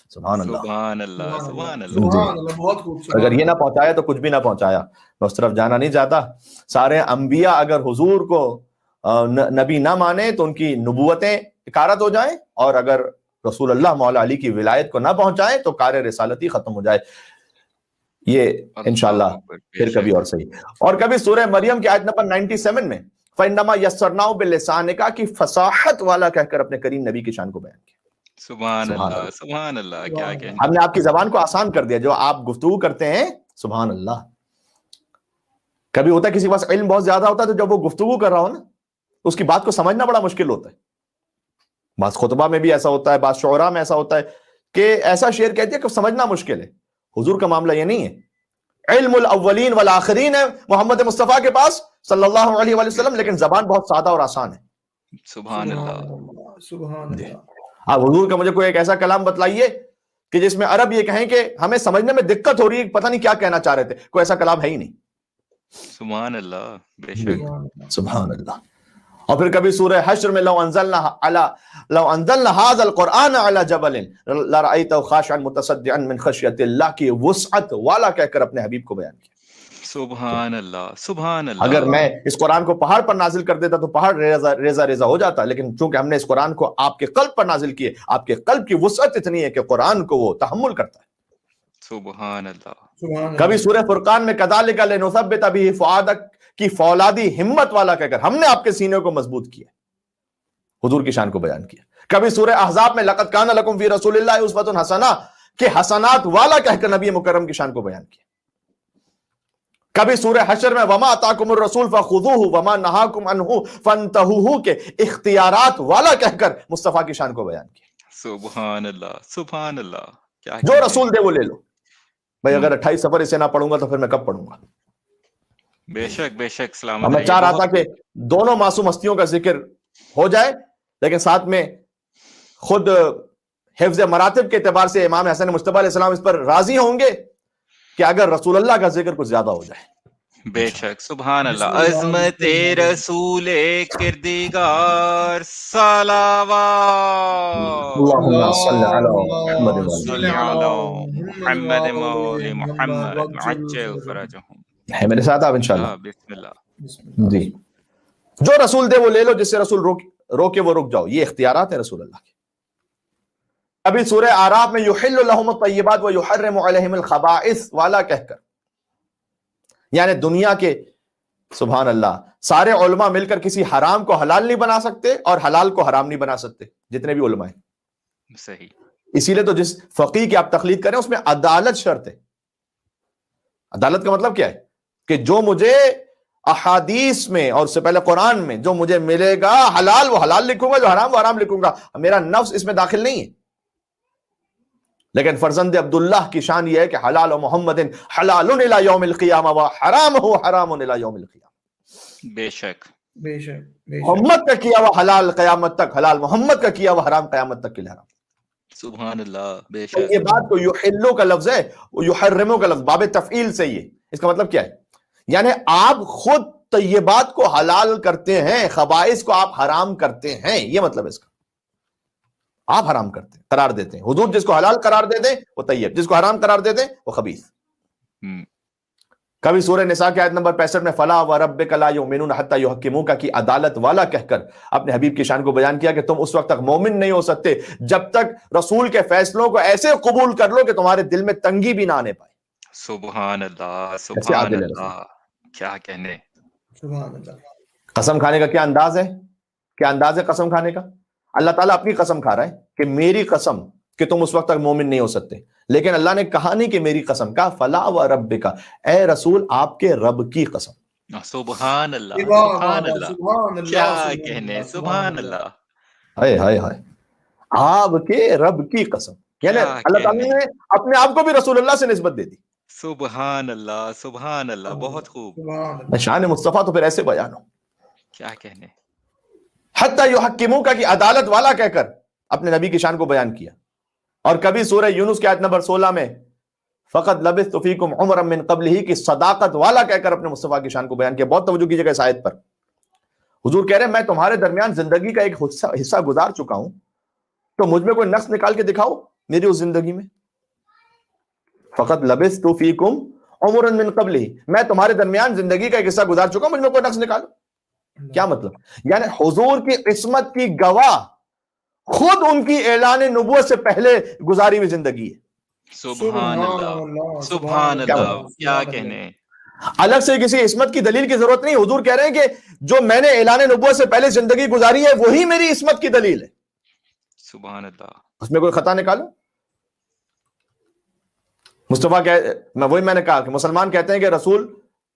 سبحان اللہ. سبحان اللہ سبحان اللہ. سبحان اللہ. بہت خوب. اگر یہ نہ پہنچایا تو کچھ بھی نہ پہنچایا. میں اس طرف جانا نہیں چاہتا. سارے انبیاء اگر حضور کو نبی نہ مانے تو ان کی نبوتیں اکارت ہو جائیں، اور اگر رسول اللہ مولا علی کی ولایت کو نہ پہنچائیں تو کار رسالتی ختم ہو جائے. یہ انشاءاللہ پھر کبھی اور صحیح. اور کبھی سورہ مریم کی آیت نمبر 97 میں فَإِنَّمَا يَسَّرْنَاهُ بِلِسَانِكَ کی فصاحت والا کہہ کر اپنے کریم نبی کی شان کو بیان کیا. سبحان اللہ سبحان اللہ. کیا کہنا. ہم نے آپ کی زبان کو آسان کر دیا. جو آپ گفتگو کرتے ہیں سبحان اللہ کبھی ہوتا ہے کسی کے پاس علم بہت زیادہ ہوتا ہے تو جب وہ گفتگو کر رہا ہو نا تو اس کی بات کو سمجھنا بڑا مشکل ہوتا ہے. بعض خطبہ میں بھی ایسا ہوتا ہے, بعض شعراء میں ایسا ہوتا ہے کہ ایسا شعر کہتے ہیں کہ سمجھنا مشکل ہے. حضور کا معاملہ یہ نہیں ہے. علم الاولین والآخرین ہے محمد مصطفیٰ کے پاس صلی اللہ علیہ وآلہ وسلم, لیکن زبان بہت سادہ اور آسان ہے. سبحان اللہ. سبحان اللہ. آپ حضور کا مجھے کوئی ایک ایسا کلام بتلائیے کہ جس میں عرب یہ کہیں کہ ہمیں سمجھنے میں دقت ہو رہی ہے, پتہ نہیں کیا کہنا چاہ رہے تھے. کوئی ایسا کلام ہے ہی نہیں. سبحان اللہ. بے شک. سبحان اللہ. اور پھر کبھی سورہ حشر میں لو انزلنا هذا القرآن على جبل لرأيته خاشعا متصدعا من خشیۃ اللہ کی وسعت والا کہہ کر اپنے حبیب کو بیان کیا. سبحان اللہ. سبحان اللہ. اگر میں اس قرآن کو پہاڑ پر نازل کر دیتا تو پہاڑ ریزہ ریزہ ہو جاتا, لیکن چونکہ ہم نے اس قرآن کو آپ کے قلب پر نازل کیے, آپ کے قلب کی وسعت اتنی ہے کہ قرآن کو وہ تحمل کرتا ہے. سبحان اللہ. کبھی سورہ فرقان میں کذالک لنثبت بہ فؤادک کی فولادی ہمت والا کہہ کر ہم نے آپ کے سینے کو مضبوط کیا, حضور کی شان کو بیان کیا. کبھی سورہ احزاب میں لقد کان لکم فی رسول اللہ اسوۃ حسنہ کہ حسنات والا کہہ کر نبی مکرم کی شان کو بیان کیا. کبھی سورہ حشر میں وما اتاکم الرسول فخذوہ وما نہاکم عنہ فانتہوا کہ اختیارات والا کہہ کر مصطفیٰ کی شان کو بیان کیا. سبحان اللہ. سبحان اللہ. کیا جو رسول دے وہ لے لو. بھائی اگر 28 سفر اسے نہ پڑھوں گا تو پھر میں کب پڑھوں گا؟ بے شک. بے شک. سلامت. میں چاہ رہا تھا کہ دونوں معصوم ہستیوں کا ذکر ہو جائے, لیکن ساتھ میں خود حفظ مراتب کے اعتبار سے امام حسن مجتبی علیہ السلام اس پر راضی ہوں گے کہ اگر رسول اللہ کا ذکر کچھ زیادہ ہو جائے. بے شک. سبحان اللہ. عظمت رسول کردگار صلوات اللہم صلی علی محمد صلی علی محمد مولی محمد عجل فرجہم. ہے میرے ساتھ آپ انشاءاللہ. بسم اللہ. جی, جو رسول دے وہ لے لو, جس سے رسول روکے وہ رک جاؤ. یہ اختیارات ہیں رسول اللہ کے. ابھی سورہ اعراف میں یحل لہم الطیبات ویحرم علیہم الخبائث والا کہہ کر, یعنی دنیا کے سبحان اللہ سارے علماء مل کر کسی حرام کو حلال نہیں بنا سکتے اور حلال کو حرام نہیں بنا سکتے, جتنے بھی علماء ہیں. صحیح. اسی لیے تو جس فقیہ کی آپ تقلید کریں اس میں عدالت شرط ہے. عدالت کا مطلب کیا ہے کہ جو مجھے احادیث میں اور اس سے پہلے قرآن میں جو مجھے ملے گا حلال وہ حلال لکھوں گا, جو حرام وہ حرام لکھوں گا. میرا نفس اس میں داخل نہیں ہے. لیکن فرزند عبداللہ کی شان یہ ہے کہ حلال محمد حلال الی یوم القیامہ و حرام حرام الی یوم القیامہ. بے شک. بے شک. محمد کا کیا وہ حلال قیامت تک حلال, محمد کا کیا وہ حرام قیامت تک کے لیے حرام. سبحان اللہ. بے شک. یہ بات کو یحلو کا لفظ ہے, وہ یحرمو کا لفظ باب تفعیل سے. یہ اس کا مطلب کیا ہے, یعنی آپ خود طیبات کو حلال کرتے ہیں, خبائث کو آپ حرام کرتے ہیں. یہ مطلب ہے اس کا. آپ حرام کرتے ہیں, قرار دیتے ہیں. حضور جس کو حلال قرار دے دیں وہ طیب, جس کو حرام قرار دے دیں وہ خبیث. کبھی سورہ نساء کی آیت نمبر 65 میں فلا وربک لا یؤمنون حتی یحکموک کی عدالت والا کہہ کر اپنے حبیب کی شان کو بیان کیا کہ تم اس وقت تک مومن نہیں ہو سکتے جب تک رسول کے فیصلوں کو ایسے قبول کر لو کہ تمہارے دل میں تنگی بھی نہ آنے پائے. سبحان اللہ. سبحان اللہ. کیا کہنے. سبحان اللہ. قسم کھانے کا کیا انداز ہے, کیا انداز ہے قسم کھانے کا. اللہ تعالیٰ اپنی قسم کھا رہا ہے کہ میری قسم کہ تم اس وقت تک مومن نہیں ہو سکتے, لیکن اللہ نے کہا نہیں کہ میری قسم, کہا فلا وربک, اے رسول آپ کے رب کی قسم. سبحان اللہ. سبحان اللہ. کیا کہنے. سبحان اللہ. ہائے ہائے ہائے, آپ کے رب کی قسم. یعنی اللہ تعالیٰ نے اپنے آپ کو بھی رسول اللہ سے نسبت دے دی. سبحان اللہ. سبحان اللہ. بہت خوب. شان مصطفیٰ تو پھر ایسے بیان ہو. کیا کہنے. حتی یحکموک کی عدالت والا کہہ کر اپنے نبی کی شان کو بیان کیا. اور کبھی سورہ یونس کی آیت نمبر 16 میں فقط لبثت فیکم عمرا من قبلہ کی صداقت والا کہہ کر اپنے مصطفیٰ کی شان کو بیان کیا. بہت توجہ کیجیے گا اس آیت پر. حضور کہہ رہے ہیں میں تمہارے درمیان زندگی کا ایک حصہ گزار چکا ہوں, تو مجھ میں کوئی نقص نکال کے دکھاؤ میری اس زندگی میں. فقط لبثت فیکم عمرا من قبلہ, میں تمہارے درمیان زندگی کا ایک حصہ گزار چکا ہوں, مجھ میں کوئی نقص نکالو. کیا مطلب, یعنی حضور کی عصمت کی گواہ خود ان کی اعلان نبوت سے پہلے گزاری ہوئی زندگی ہے. سبحان اللہ. سبحان اللہ. کیا کہنے. الگ سے کسی عصمت کی دلیل کی ضرورت نہیں. حضور کہہ رہے ہیں کہ جو میں نے اعلان نبوت سے پہلے زندگی گزاری ہے وہی میری عصمت کی دلیل ہے. سبحان اللہ. اس میں کوئی خطا نکالو. مصطفیٰ میں نے کہا کہ مسلمان کہتے ہیں کہ رسول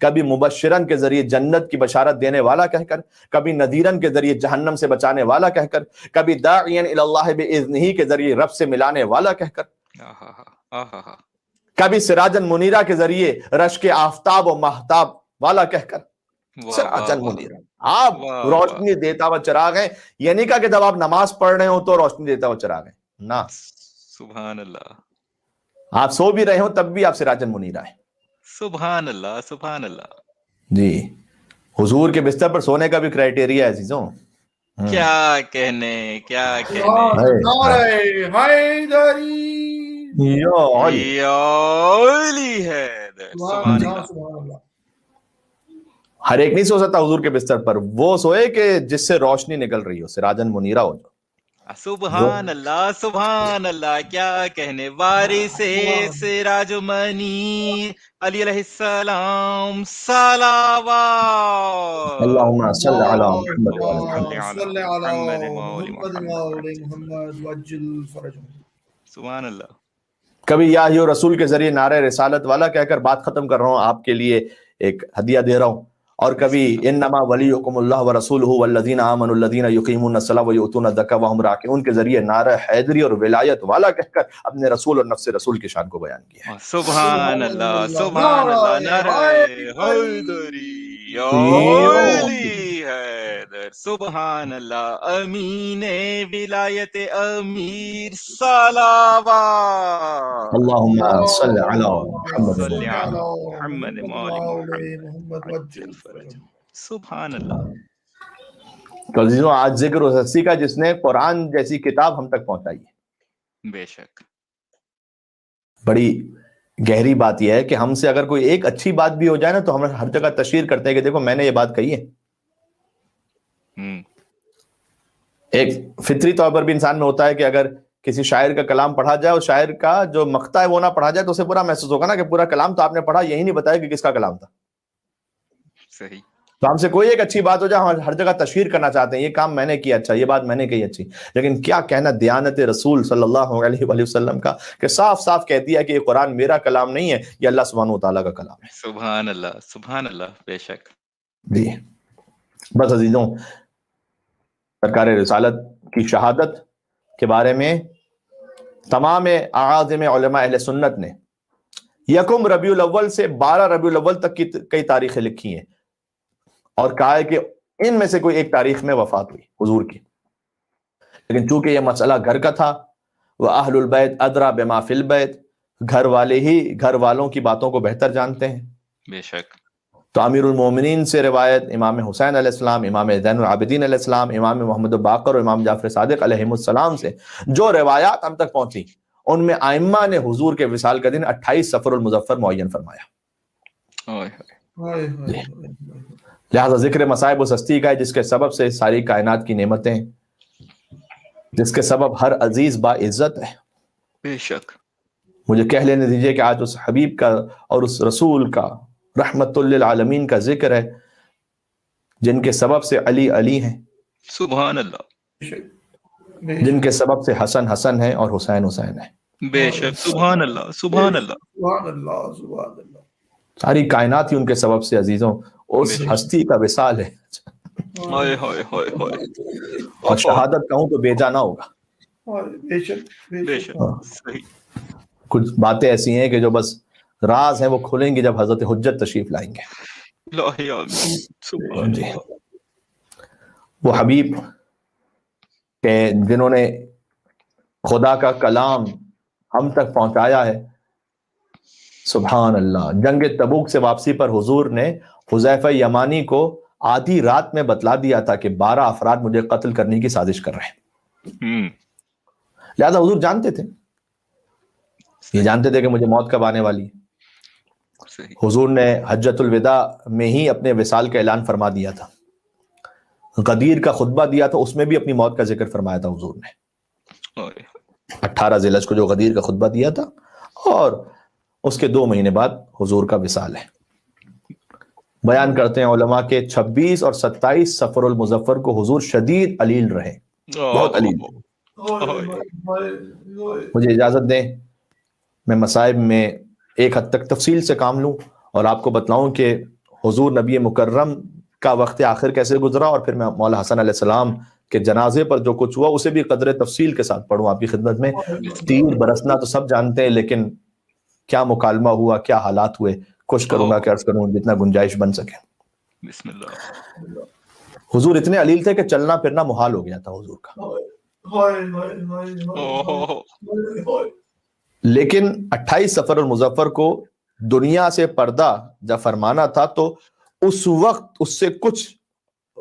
کبھی مبشرن کے ذریعے جنت کی بشارت دینے والا کہہ کر، کبھی نذیرن کے ذریعے جہنم سے بچانے والا کہہ کر، کبھی داعین الی اللہ باذنہ کے ذریعے رب سے ملانے والا کہہ کر، کبھی سراجن منیرہ کے ذریعے رشک آفتاب و مہتاب والا کہہ کر، سراجن منیرہ، آپ روشنی دیتا ہوا چراغ ہیں۔ یہ نہیں کہا کہ جب آپ نماز پڑھ رہے ہو تو روشنی دیتا ہوا چراغ ہے، نہ، سبحان اللہ، آپ سو بھی رہے ہو تب بھی آپ سراجن منیرہ ہیں۔ سبحان اللہ، سبحان اللہ، جی، حضور کے بستر پر سونے کا بھی کرائٹیریا ہے عزیزوں۔ کیا کہنے، کیا کہنے، نعرہ حیدری، یا علی، یا علی حیدر، سبحان اللہ، سبحان اللہ۔ ہر ایک نہیں سو سکتا حضور کے بستر پر، وہ سوئے کہ جس سے روشنی نکل رہی ہو، سراجن منیرہ ہو جو۔ سبحان اللہ، سبحان اللہ، کیا کہنے، وارث سراج منیر علی علیہ السلام، صلوات اللہم صل علی محمد صلی علی محمد محمد وجل فرجہ۔ سبحان اللہ، کبھی یا ہی رسول کے ذریعے نعرہ رسالت والا کہہ کر بات ختم کر رہا ہوں، آپ کے لیے ایک ہدیہ دے رہا ہوں، اور کبھی انما ولیکم اللہ ورسولہ والذین آمنوا الذین یقیمون الصلاۃ ویؤتون الزکاۃ وہم راکعون کے ذریعے نعرہ حیدری اور ولایت والا کہہ کر اپنے رسول اور نفس رسول کی شان کو بیان کیا ہے۔ سبحان اللہ، سبحان اللہ، نعرہ حیدری یا علی حیدر، سبحان اللہ، امین ولایت امیر، صلوات اللہم صل علی محمد صلی علی محمد محمد وجل فرجہ۔ سبحان اللہ، تو عزیزوں، آج ذکر اس ہستی کا جس نے قرآن جیسی کتاب ہم تک پہنچائی ہے۔ بے شک، بڑی گہری بات یہ ہے کہ ہم سے اگر کوئی ایک اچھی بات بھی ہو جائے نا تو ہم ہر جگہ تشہیر کرتے ہیں کہ دیکھو میں نے یہ بات کہی ہے۔ ایک فطری طور پر بھی انسان میں ہوتا ہے کہ اگر کسی شاعر کا کلام پڑھا جائے اور شاعر کا جو مقطع ہے وہ نہ پڑھا جائے تو اسے برا محسوس ہوگا نا کہ پورا کلام تو آپ نے پڑھا، یہی نہیں بتایا کہ کس کا کلام تھا۔ صحیح، تو ہم سے کوئی ایک اچھی بات ہو جائے ہم ہر جگہ تشہیر کرنا چاہتے ہیں، یہ کام میں نے کیا اچھا، یہ بات میں نے کہی اچھی، لیکن کیا کہنا دیانت رسول صلی اللہ علیہ وآلہ وسلم کا کہ صاف صاف کہہ دیا کہ یہ قرآن میرا کلام نہیں ہے، یہ اللہ سبحانہ وتعالیٰ کا کلام ہے۔ سبحان اللہ، سبحان اللہ، بے شک، جی بس عزیزوں، سرکار رسالت کی شہادت کے بارے میں تمام اعاظم علماء اہل سنت نے یکم ربیع الاول سے 12 ربیع الاول تک کی کئی تاریخیں لکھی ہیں اور کہا ہے کہ ان میں سے کوئی ایک تاریخ میں وفات ہوئی حضور کی، لیکن چونکہ یہ مسئلہ گھر کا تھا، وَأَهْلُ الْبَيْتِ أَدْرَى بِمَا فِي الْبَيْتِ، گھر والے ہی گھر والوں کی باتوں کو بہتر جانتے ہیں، بے شک، تو امیر المومنین سے روایت امام حسین علیہ السلام، امام زین العابدین علیہ السلام، امام محمد باقر اور امام جعفر صادق علیہ السلام سے جو روایات ہم تک پہنچی ان میں ائمہ نے حضور کے وصال کا دن 28 صفر المظفر معین فرمایا۔ لہذا ذکر مصائب اس ہستی کا ہے جس کے سبب سے ساری کائنات کی نعمتیں، جس کے سبب ہر عزیز با عزت ہے۔ بے شک، مجھے کہہ لینے دیجئے کہ آج اس حبیب کا اور اس رسول کا رحمت للعالمین کا ذکر ہے جن کے سبب سے علی علی ہیں، سبحان اللہ، جن کے سبب سے حسن حسن ہے اور حسین حسین ہے۔ بے شک، سبحان اللہ، سبحان اللہ، سبحان اللہ، سبحان اللہ۔ ساری کائنات ہی ان کے سبب سے عزیزوں اس ہستی کا وصال ہے، ہائے ہائے ہائے ہائے، اور شہادت کہوں تو بے جا نہ ہوگا۔ بے شک، بے شک، صحیح، کچھ باتیں ایسی ہیں کہ جو بس راز ہیں، وہ کھلیں گی جب حضرت حجت تشریف لائیں گے۔ الہی آمین، سبحان جی، اللہ، وہ حبیب کہ جنہوں نے خدا کا کلام ہم تک پہنچایا ہے، سبحان اللہ۔ جنگ تبوک سے واپسی پر حضور نے حذیفہ یمانی کو آدھی رات میں بتلا دیا تھا کہ 12 افراد مجھے قتل کرنے کی سازش کر رہے ہیں، لہذا حضور جانتے تھے، یہ جانتے تھے کہ مجھے موت کب آنے والی ہے۔ حضور نے حجۃ الوداع میں ہی اپنے وصال کا اعلان فرما دیا تھا، غدیر کا خطبہ دیا تھا، اس میں بھی اپنی موت کا ذکر فرمایا تھا حضور نے، 18 ذی الحجہ کو جو غدیر کا خطبہ دیا تھا، اور اس کے 2 مہینے بعد حضور کا وصال ہے۔ بیان کرتے ہیں علماء کے 26 اور 27 صفر المظفر کو حضور شدید علیل رہے، بہت علیل۔ مجھے اجازت دیں میں مصائب میں ایک حد تک تفصیل سے کام لوں اور آپ کو بتلاؤں کہ حضور نبی مکرم کا وقت آخر کیسے گزرا، اور پھر میں مولا حسن علیہ السلام کے جنازے پر جو کچھ ہوا اسے بھی قدر تفصیل کے ساتھ پڑھوں آپ کی خدمت میں. تیر برسنا تو سب جانتے ہیں، لیکن کیا مکالمہ ہوا، کیا حالات ہوئے، کوشش کروں گا کہ عرض کروں جتنا گنجائش بن سکے. بسم اللہ. حضور اتنے علیل تھے کہ چلنا پھرنا محال ہو گیا تھا حضور کا، لیکن 28 سفر المظفر کو دنیا سے پردہ جب فرمانا تھا تو اس وقت اس سے کچھ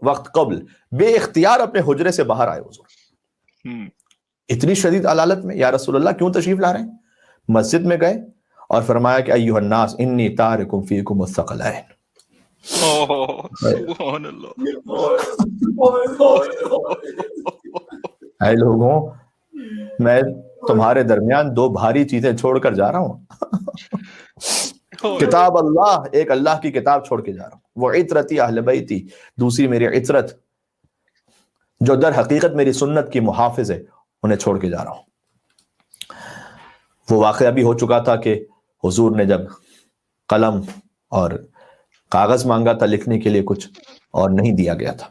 وقت قبل بے اختیار اپنے حجرے سے باہر آئے حضور. اتنی شدید علالت میں، یا رسول اللہ کیوں تشریف لا رہے ہیں؟ مسجد میں گئے اور فرمایا کہ ایھا الناس انی تارکم فیکم الثقلین. سبحان اللہ. اے لوگوں، میں تمہارے درمیان دو بھاری چیزیں چھوڑ کر جا رہا ہوں. کتاب اللہ، ایک اللہ کی کتاب چھوڑ کے جا رہا ہوں، وہ عطرتی اہل بیتی، دوسری میری عطرت جو در حقیقت میری سنت کی محافظ ہے، انہیں چھوڑ کے جا رہا ہوں. وہ واقعہ بھی ہو چکا تھا کہ حضور نے جب قلم اور کاغذ مانگا تھا لکھنے کے لیے کچھ، اور نہیں دیا گیا تھا،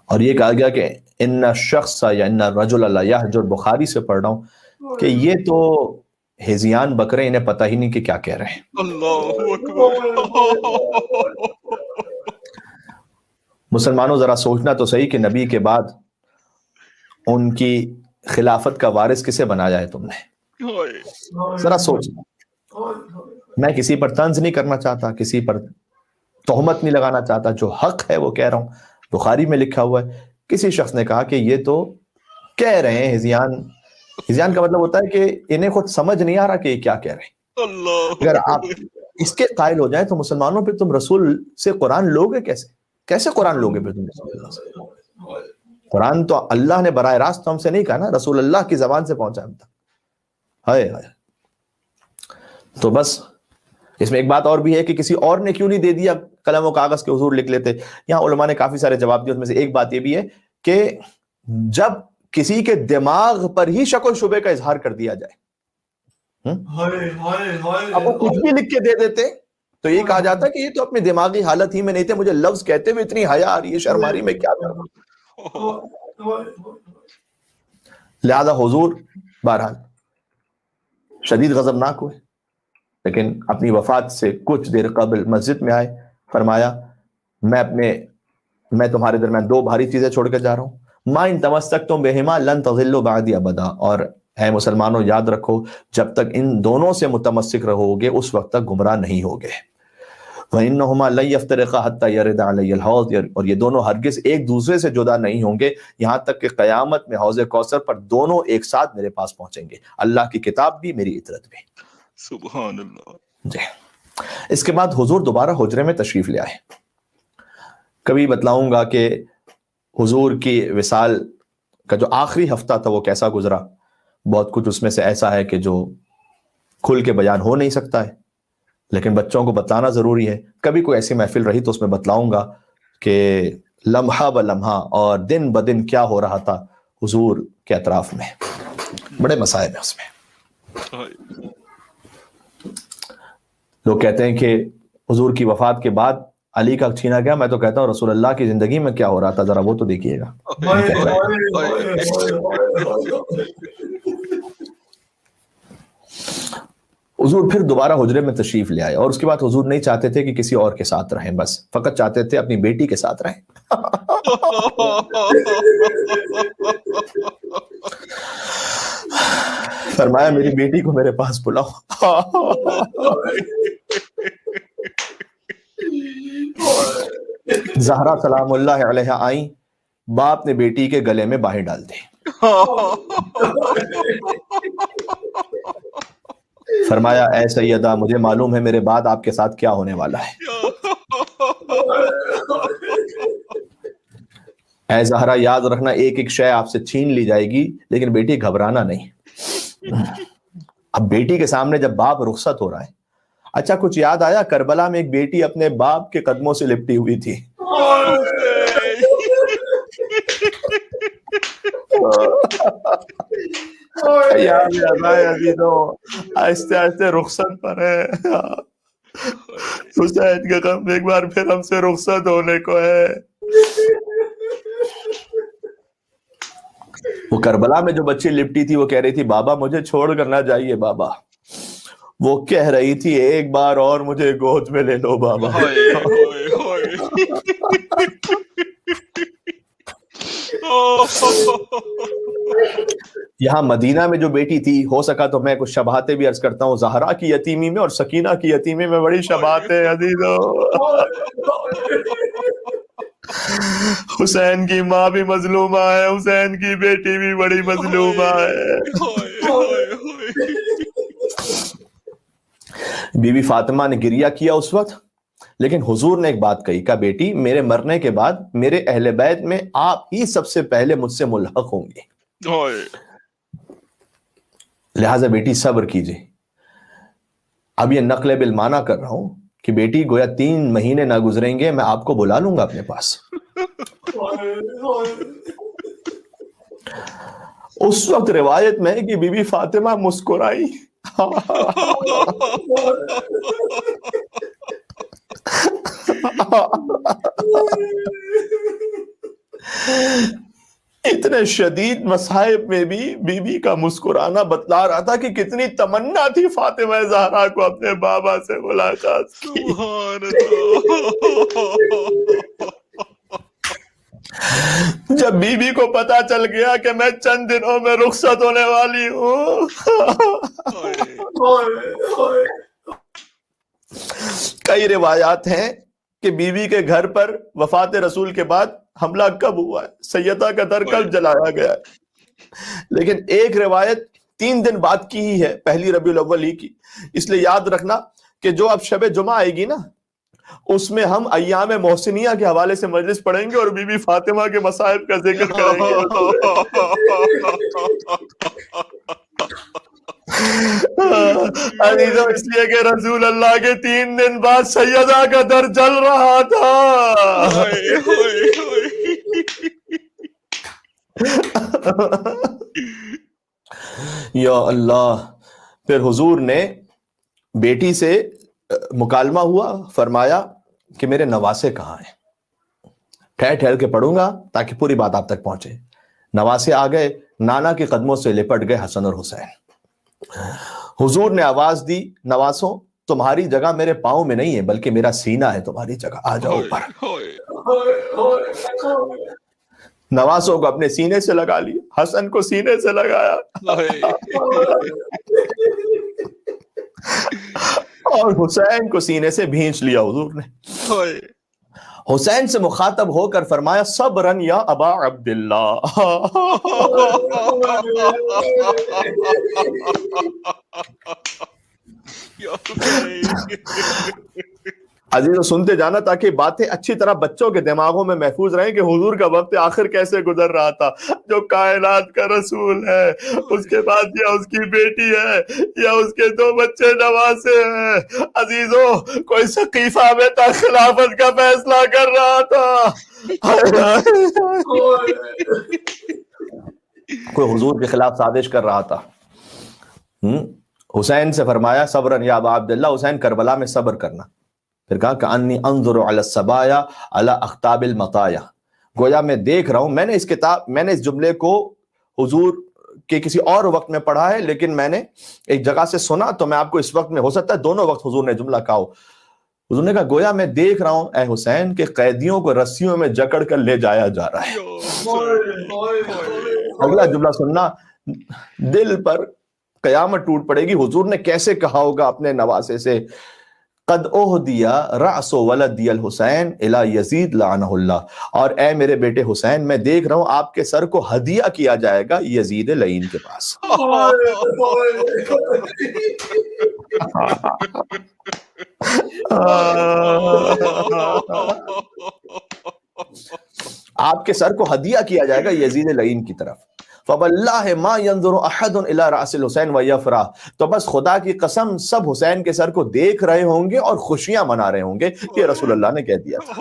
اور یہ کہا گیا کہ ان الشخص یا ان الرجل لا یحجر، بخاری سے پڑھ رہا ہوں کہ یہ تو ہیزیان بکرے، انہیں پتہ ہی نہیں کہ کیا کہہ رہے ہیں. اللہ اکبر. مسلمانوں ذرا سوچنا تو صحیح کہ نبی کے بعد ان کی خلافت کا وارث کسے بنایا ہے تم نے؟ ذرا سوچنا. میں کسی پر طنز نہیں کرنا چاہتا، کسی پر تہمت نہیں لگانا چاہتا، جو حق ہے وہ کہہ رہا ہوں. بخاری میں لکھا ہوا ہے، کسی شخص نے کہا کہ یہ تو کہہ رہے ہیں ہزیان کا مطلب ہوتا ہے کہ انہیں خود سمجھ نہیں آ رہا کہ یہ کیا کہہ رہے ہیں. اگر آپ اس کے قائل ہو جائیں تو مسلمانوں پہ تم رسول سے قرآن لوگے کیسے قرآن لوگے پہ تم رسول اللہ سے؟ قرآن تو اللہ نے براہ راست ہم سے نہیں کہا نا، رسول اللہ کی زبان سے پہنچا ہم تک. ہائے ہائے. تو بس اس میں ایک بات اور بھی ہے کہ کسی اور نے کیوں نہیں دے دیا قلم و کاغذ کے حضور لکھ لیتے. یہاں علماء نے کافی سارے جواب دیے، اس میں سے ایک بات یہ بھی ہے کہ جب کسی کے دماغ پر ہی شک و شبے کا اظہار کر دیا جائے، اب وہ کچھ بھی لکھ کے دے دیتے تو یہ کہا جاتا کہ یہ تو اپنی دماغی حالت ہی میں نہیں تھے، مجھے لفظ کہتے ہوئے اتنی حیا آ رہی ہے، شرم آ رہی ہے، میں کیا کروں. لہذا حضور بہرحال شدید غضبناک ہوئے، لیکن اپنی وفات سے کچھ دیر قبل مسجد میں آئے، فرمایا میں تمہارے درمیان دو بھاری چیزیں چھوڑ کے جا رہا ہوں، ما ان تمسکتم بہما لن تضلوا بعدی ابدا، اور اے مسلمانوں یاد رکھو جب تک ان دونوں سے متمسک رہو گے اس وقت تک گمراہ نہیں ہوگے. وَإِنَّهُمَا لَن يَفْتَرِقَا حَتَّى يَرِدَ عَلَيَّ الْحَوْض، اور یہ دونوں ہرگز ایک دوسرے سے جدا نہیں ہوں گے یہاں تک کہ قیامت میں حوض کوثر پر دونوں ایک ساتھ میرے پاس پہنچیں گے، اللہ کی کتاب بھی میری عطرت بھی. سبحان اللہ. جی. اس کے بعد حضور دوبارہ حجرے میں تشریف لے آئے. کبھی بتلاؤں گا کہ حضور کی وصال کا جو آخری ہفتہ تھا وہ کیسا گزرا. بہت کچھ اس میں سے ایسا ہے کہ جو کھل کے بیان ہو نہیں سکتا ہے، لیکن بچوں کو بتلانا ضروری ہے. کبھی کوئی ایسی محفل رہی تو اس میں بتلاؤں گا کہ لمحہ بلمحہ اور دن بدن کیا ہو رہا تھا حضور کے اطراف میں. بڑے مسائل ہیں اس میں. لوگ کہتے ہیں کہ حضور کی وفات کے بعد علی کا چھینا گیا، میں تو کہتا ہوں رسول اللہ کی زندگی میں کیا ہو رہا تھا ذرا وہ تو دیکھیے گا. حضور پھر دوبارہ حجرے میں تشریف لے آئے، اور اس کے بعد حضور نہیں چاہتے تھے کہ کسی اور کے ساتھ رہیں، بس فقط چاہتے تھے اپنی بیٹی کے ساتھ رہیں. فرمایا میری بیٹی کو میرے پاس بلاؤ. زہرا سلام اللہ علیہ آئیں، باپ نے بیٹی کے گلے میں باہیں ڈال دی. فرمایا اے سیدہ مجھے معلوم ہے میرے بعد آپ کے ساتھ کیا ہونے والا ہے. اے زہرا یاد رکھنا ایک ایک شے آپ سے چھین لی جائے گی، لیکن بیٹی گھبرانا نہیں. اب بیٹی کے سامنے جب باپ رخصت ہو رہا ہے، اچھا کچھ یاد آیا کربلا میں ایک بیٹی اپنے باپ کے قدموں سے لپٹی ہوئی تھی. آہستہ آہستہ رخصت پر ہے. حسین کا غم ایک بار پھر ہم سے رخصت ہونے کو ہے. وہ کربلا میں جو بچی لپٹی تھی وہ کہہ رہی تھی بابا مجھے چھوڑ کر نہ جائیے بابا. وہ کہہ رہی تھی ایک بار اور مجھے گود میں لے لو بابا. یہاں مدینہ میں جو بیٹی تھی، ہو سکا تو میں کچھ شباہتیں بھی عرض کرتا ہوں. زہرا کی یتیمی میں اور سکینہ کی یتیمی میں بڑی شباہت ہے عزیزو. حسین کی ماں بھی مظلومہ ہے، حسین کی بیٹی بھی بڑی مظلومہ ہے. بی بی فاطمہ نے گریہ کیا اس وقت، لیکن حضور نے ایک بات کہی کہ بیٹی میرے مرنے کے بعد میرے اہل بیت میں آپ ہی سب سے پہلے مجھ سے ملحق ہوں گے، لہٰذا بیٹی صبر کیجئے. اب یہ نقل بالمعنی کر رہا ہوں کہ بیٹی گویا 3 مہینے نہ گزریں گے میں آپ کو بلا لوں گا اپنے پاس. اس وقت روایت میں کہ بی بی فاطمہ مسکرائی. اتنے شدید مصائب میں بھی بی بی کا مسکرانا بتلا رہا تھا کہ کتنی تمنا تھی فاطمہ زہرا کو اپنے بابا سے ملاقات کی. جب بی بی کو پتا چل گیا کہ میں چند دنوں میں رخصت ہونے والی ہوں، کئی روایات ہیں کہ بی بی کے گھر پر وفات رسول کے بعد حملہ کب ہوا ہے، سیدہ کا در کب جلایا گیا ہے. لیکن ایک روایت 3 دن بعد کی ہی ہے، پہلی ربیع الاول ہی کی. اس لیے یاد رکھنا کہ جو اب شب جمعہ آئے گی نا، اس میں ہم ایام محسنیہ کے حوالے سے مجلس پڑھیں گے اور بی بی فاطمہ کے مصائب کا ذکر کریں گے. عزیزو اس لیے کہ رسول اللہ کے 3 دن بعد سیدہ کا در جل رہا تھا. یا اللہ. پھر حضور نے بیٹی سے مکالمہ ہوا، فرمایا کہ میرے نواسے کہاں ہیں، ٹھہر ٹھہر کے پڑھوں گا تاکہ پوری بات آپ تک پہنچے. نواسے آ گئے، نانا کے قدموں سے لپٹ گئے حسن اور حسین. حضور نے آواز دی نواسوں تمہاری جگہ میرے پاؤں میں نہیں ہے بلکہ میرا سینہ ہے تمہاری جگہ، آ جاؤ اوپر. نواسوں کو اپنے سینے سے لگا لیا، حسن کو سینے سے لگایا اور حسین کو سینے سے بھینچ لیا حضور نے. حسین سے مخاطب ہو کر فرمایا صبرن یا ابا عبداللہ. عزیزو سنتے جانا تاکہ باتیں اچھی طرح بچوں کے دماغوں میں محفوظ رہیں کہ حضور کا وقت آخر کیسے گزر رہا تھا. جو کائنات کا رسول ہے، اس کے بعد یا اس کی بیٹی ہے یا اس کے 2 بچے نواسے ہیں. عزیزو کوئی سقیفہ میں تا خلافت کا فیصلہ کر رہا تھا، کوئی حضور کے خلاف سازش کر رہا تھا. حسین سے فرمایا صبرن یا ابا عبداللہ، حسین کربلا میں صبر کرنا. پھر کہا کہ انی انظر علی الصبایا علی اختاب المطایا، گویا میں دیکھ رہا ہوں. میں نے اس جملے کو حضور کے کسی اور وقت میں پڑھا ہے، لیکن میں نے ایک جگہ سے سنا تو میں آپ کو اس وقت میں، ہو سکتا ہے دونوں وقت حضور نے جملہ کہا ہو. حضور نے کہا گویا میں دیکھ رہا ہوں اے حسین کہ قیدیوں کو رسیوں میں جکڑ کر لے جایا جا رہا ہے. اگلا جملہ سننا، دل پر قیامت ٹوٹ پڑے گی. حضور نے کیسے کہا ہوگا اپنے نواسے سے، قد اہدی رأس ولدی الحسین الی یزید لعنہ اللہ، اور اے میرے بیٹے حسین میں دیکھ رہا ہوں آپ کے سر کو ہدیہ کیا جائے گا یزید لعین کے پاس. آپ کے سر کو ہدیہ کیا جائے گا یزید لعین کی طرف. فواللہ ما ينظر احد الى رأس الحسین ویفرح، تو بس خدا کی قسم سب حسین کے سر کو دیکھ رہے ہوں گے اور خوشیاں منا رہے ہوں گے. یہ رسول اللہ نے کہہ دیا تھا.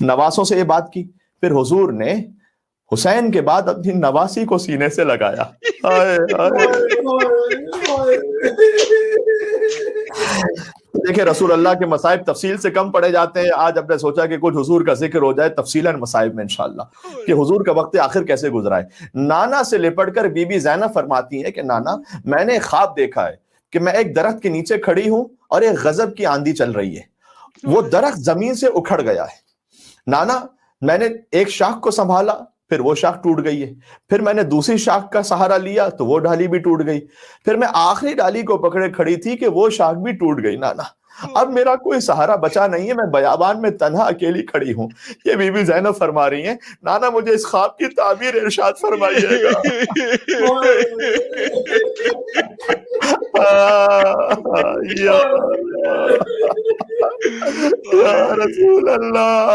نواسوں سے یہ بات کی. پھر حضور نے حسین کے بعد اپنی نواسی کو سینے سے لگایا. دیکھیں رسول اللہ کے مصائب تفصیل سے کم پڑھے جاتے ہیں. آج ہم نے سوچا کہ کچھ حضور کا ذکر ہو جائے تفصیلاً مصائب میں انشاءاللہ, کہ حضور کا وقت آخر کیسے گزرا ہے. نانا سے لپٹ کر بی بی زینب فرماتی ہیں کہ نانا میں نے خواب دیکھا ہے کہ میں ایک درخت کے نیچے کھڑی ہوں اور ایک غضب کی آندھی چل رہی ہے. وہ درخت زمین سے اکھڑ گیا ہے. نانا میں نے ایک شاخ کو سنبھالا, پھر وہ شاخ ٹوٹ گئی ہے. پھر میں نے دوسری شاخ کا سہارا لیا تو وہ ڈالی بھی ٹوٹ گئی. پھر میں آخری ڈالی کو پکڑے کھڑی تھی کہ وہ شاخ بھی ٹوٹ گئی. نانا اب میرا کوئی سہارا بچا نہیں ہے, میں بیابان میں تنہا اکیلی کھڑی ہوں. یہ بی بی زینب فرما رہی ہیں نانا مجھے اس خواب کی تعبیر ارشاد فرمائیے گا. یا رسول اللہ,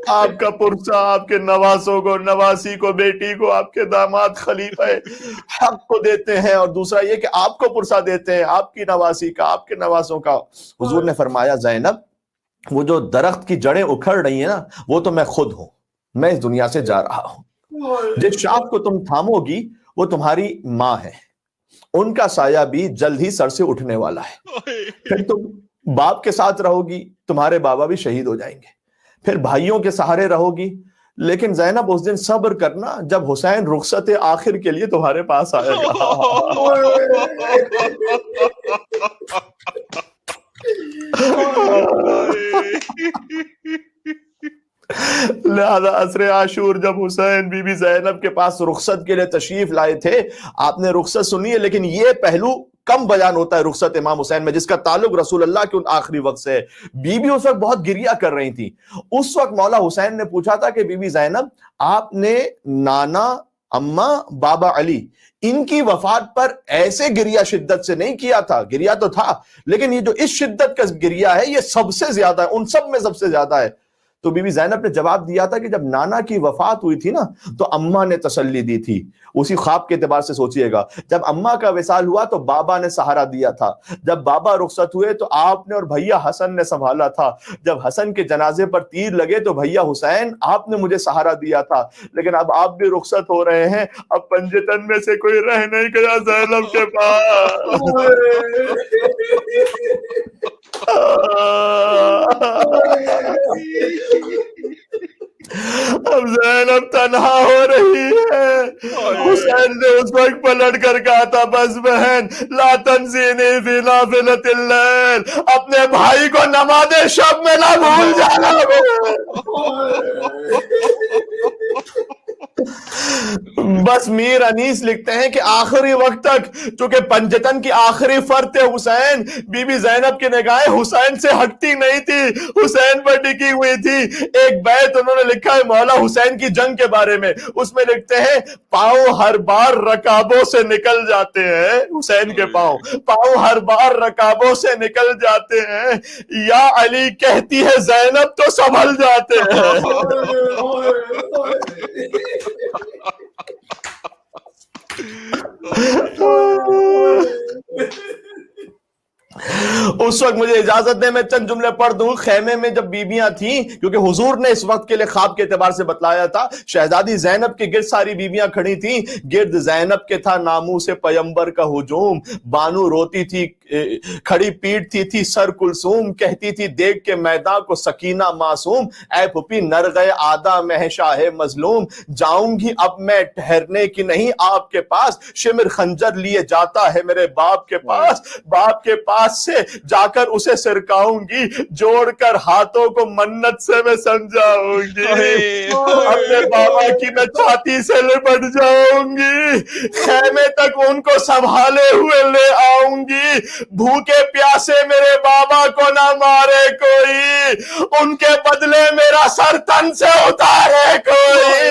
آپ کا پرسہ آپ کے نواسوں کو, نواسی کو, بیٹی کو, آپ کے داماد خلیفہ حق کو دیتے ہیں, اور دوسرا یہ کہ آپ کو پرسہ دیتے ہیں آپ کی نواسی کا, آپ کے نواسوں کا. حضور نے فرمایا زینب وہ جو درخت کی جڑیں اکھڑ رہی ہیں نا وہ تو میں خود ہوں, میں اس دنیا سے جا رہا ہوں. جس شاخ کو تم تھامو گی وہ تمہاری ماں ہے, ان کا سایہ بھی جلد ہی سر سے اٹھنے والا ہے. پھر تم باپ کے ساتھ رہو گی, تمہارے بابا بھی شہید ہو جائیں گے. پھر بھائیوں کے سہارے رہو گی, لیکن زینب اس دن صبر کرنا جب حسین رخصت آخر کے لیے تمہارے پاس آئے گا. لہذا عصر عاشور جب حسین بی بی زینب کے پاس رخصت کے لیے تشریف لائے تھے, آپ نے رخصت سنی ہے, لیکن یہ پہلو کم بیان ہوتا ہے رخصت امام حسین میں, جس کا تعلق رسول اللہ کے ان آخری وقت سے ہے. بی بی اس وقت بہت گریہ کر رہی تھی. اس وقت مولا حسین نے پوچھا تھا کہ بی بی زینب آپ نے نانا, اماں, بابا علی ان کی وفات پر ایسے گریہ شدت سے نہیں کیا تھا. گریہ تو تھا لیکن یہ جو اس شدت کا گریہ ہے یہ سب سے زیادہ ہے, ان سب میں سب سے زیادہ ہے. تو بی بی زینب نے جواب دیا تھا کہ جب نانا کی وفات ہوئی تھی نا تو اماں نے تسلی دی تھی. اسی خواب کے اعتبار سے سوچئے گا, جب اماں کا وصال ہوا تو بابا نے سہارا دیا تھا, جب بابا رخصت ہوئے تو آپ نے اور بھیا حسن نے سنبھالا تھا, جب حسن کے جنازے پر تیر لگے تو بھیا حسین آپ نے مجھے سہارا دیا تھا, لیکن اب آپ بھی رخصت ہو رہے ہیں, اب پنجتن میں سے کوئی رہ نہیں گیا زینب کے پاس. اب زینب تنہا ہو رہی ہے. حسین نے اس وقت پلٹ کر کہا تھا بس بہن لا تنسینی فی نافلۃ اللیل, اپنے بھائی کو نماز شب میں نہ بھول جانا. بس میر انیس لکھتے ہیں کہ آخری وقت تک چونکہ پنجتن کی آخری فرد تھے حسین, بی بی زینب کی نگاہیں حسین سے ہٹتی نہیں تھی, حسین پر ٹکی ہوئی تھی. ایک بیت انہوں نے لکھا ہے مولا حسین کی جنگ کے بارے میں, اس میں لکھتے ہیں پاؤں ہر بار رکابوں سے نکل جاتے ہیں, حسین کے پاؤں ہر بار رکابوں سے نکل جاتے ہیں, یا علی کہتی ہے زینب تو سنبھل جاتے ہیں. اس وقت مجھے اجازت دے میں چند جملے پڑھ دوں. خیمے میں جب بیویاں تھیں, کیونکہ حضور نے اس وقت کے لیے خواب کے اعتبار سے بتلایا تھا, شہزادی زینب کے گرد ساری بیویاں کھڑی تھیں. گرد زینب کے تھا ناموس پیمبر کا ہجوم, بانو روتی تھی, کھڑی پیٹتی تھی سر کلثوم, کہتی تھی دیکھ کے میدان کو سکینہ معصوم, اے پھپھی نر گئے آدھا میں شاہ مظلوم, جاؤں گی اب میں ٹھہرنے کی نہیں آپ کے پاس, شمر خنجر لیے جاتا ہے میرے باپ کے پاس, باپ کے پاس سے جا کر اسے سرکاؤں گی, جوڑ کر ہاتھوں کو منت سے میں سمجھاؤں گی, اپنے بابا کی میں چھاتی سے لپٹ جاؤں گی, خیمے تک ان کو سنبھالے ہوئے لے آؤں گی, بھوکے پیاسے میرے بابا کو نہ مارے کوئی, ان کے بدلے میرا سر تن سے اتارے کوئی.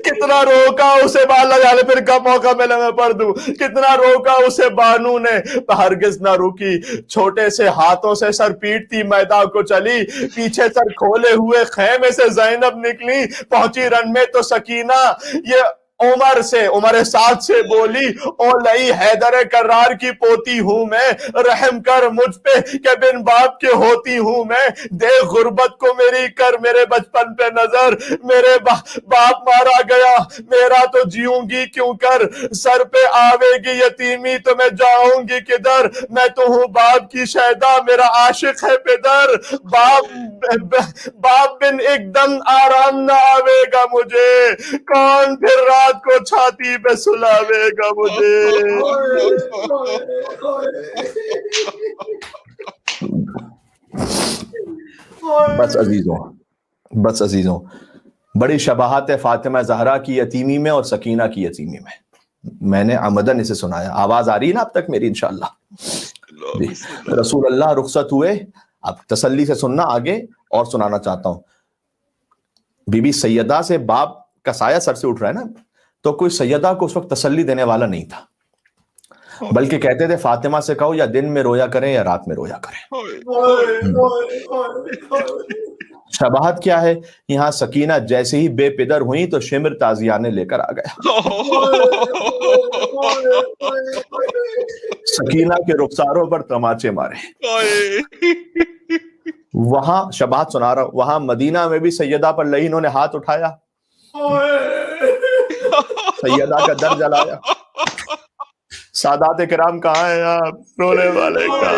کتنا روکا اسے بالا جانے, پھر کا موقع ملا میں پڑھ دوں, کتنا روکا اسے بانو نے ہرگز نہ رکی, چھوٹے سے ہاتھوں سے سر پیٹتی میدان کو چلی, پیچھے سر کھولے ہوئے خیمے سے زینب نکلی, پہنچی رن میں تو سکینہ, یہ عمر سے عمر سعد سے بولی او لئی حیدر کرار کی پوتی ہوں میں، رحم کر مجھ پہ کہ بن باپ کے ہوتی ہوں میں، دیکھ غربت کو میری کر میرے بچپن پہ نظر، میرے باپ مارا گیا میرا تو جیوں گی کیوں کر، سر پہ آوے گی یتیمی تو میں جاؤں گی کدھر، میں تو ہوں باپ کی شیدا میرا عاشق ہے پدر، باپ بن ایک دم آرام نہ آوے گا مجھے، کون پھر رات کو چھاتی پہ سلاوے گا مجھے۔ بس عزیزوں بڑی شباہت ہے فاطمہ زہرا کی یتیمی میں اور سکینہ کی یتیمی میں نے عمدن اسے سنایا، آواز آ رہی ہے نا اب تک میری انشاءاللہ؟ رسول اللہ رخصت ہوئے، اب تسلی سے سننا آگے اور سنانا چاہتا ہوں۔ بی بی سیدہ سے باپ کا سایہ سر سے اٹھ رہا ہے نا، تو کوئی سیدہ کو اس وقت تسلی دینے والا نہیں تھا، بلکہ کہتے تھے فاطمہ سے کہو یا دن میں رویا کریں یا رات میں رویا کریں۔ شباہت کیا ہے؟ یہاں سکینہ جیسے ہی بے پدر ہوئی تو شمر تازیانے لے کر آ گیا، سکینہ کے رخساروں پر تماچے مارے۔ وہاں شباہت سنا رہا ہوں، وہاں مدینہ میں بھی سیدہ پر لعینوں نے ہاتھ اٹھایا، سیدہ کا در جلایا۔ سادات کرام کہاں ہیں آپ؟ رونے والے کہاں؟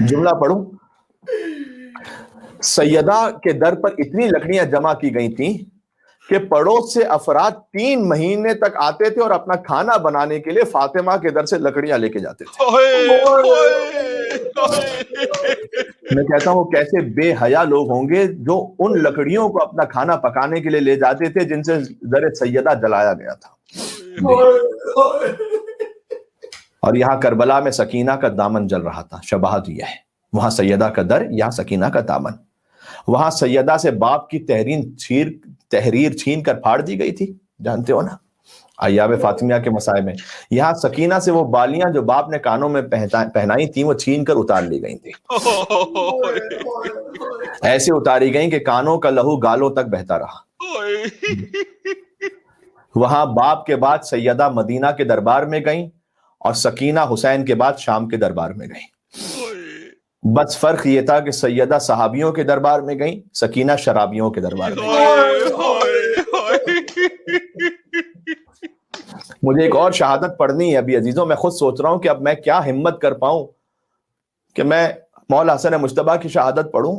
جملہ پڑھوں، سیدہ کے در پر اتنی لکڑیاں جمع کی گئی تھیں کہ پڑوس سے افراد 3 مہینے تک آتے تھے اور اپنا کھانا بنانے کے لیے فاطمہ کے در سے لکڑیاں لے کے جاتے تھے۔ میں کہتا ہوں کیسے بے حیا لوگ ہوں گے جو ان لکڑیوں کو اپنا کھانا پکانے کے لیے لے جاتے تھے جن سے در سیدہ جلایا گیا تھا۔ اور یہاں کربلا میں سکینہ کا دامن جل رہا تھا۔ شباہت یہ ہے، وہاں سیدہ کا در، یہاں سکینہ کا دامن۔ وہاں سیدہ سے باپ کی تحریر چھین کر پھاڑ دی گئی تھی، جانتے ہو نا ایام فاطمیہ کے مسائل میں۔ یہاں سکینہ سے وہ بالیاں جو باپ نے کانوں میں پہنائی تھیں وہ چھین کر اتار لی گئی تھی، ایسے اتاری گئیں کہ کانوں کا لہو گالوں تک بہتا رہا۔ وہاں باپ کے بعد سیدہ مدینہ کے دربار میں گئیں اور سکینہ حسین کے بعد شام کے دربار میں گئیں۔ بس فرق یہ تھا کہ سیدہ صحابیوں کے دربار میں گئیں، سکینہ شرابیوں کے دربار میں گئیں۔ مجھے ایک اور شہادت پڑھنی ہے ابھی عزیزوں، میں خود سوچ رہا ہوں کہ اب میں کیا ہمت کر پاؤں کہ میں مولا حسن مجتبیٰ کی شہادت پڑھوں،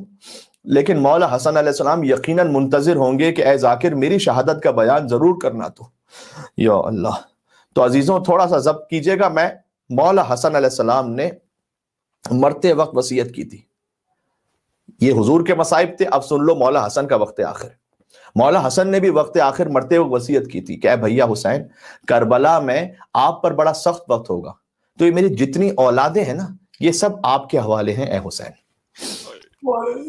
لیکن مولا حسن علیہ السلام یقیناً منتظر ہوں گے کہ اے ذاکر میری شہادت کا بیان ضرور کرنا تو یا اللہ۔ تو عزیزوں تھوڑا سا ضبط کیجئے گا، میں مولا حسن علیہ السلام نے مرتے وقت وصیت کی تھی، یہ حضور کے مصائب تھے، اب سن لو مولا حسن کا وقت آخر۔ مولا حسن نے بھی وقت آخر مرتے وقت وصیت کی تھی کہ اے بھیا حسین، کربلا میں آپ پر بڑا سخت وقت ہوگا، تو یہ میری جتنی اولادیں ہیں نا یہ سب آپ کے حوالے ہیں اے حسین۔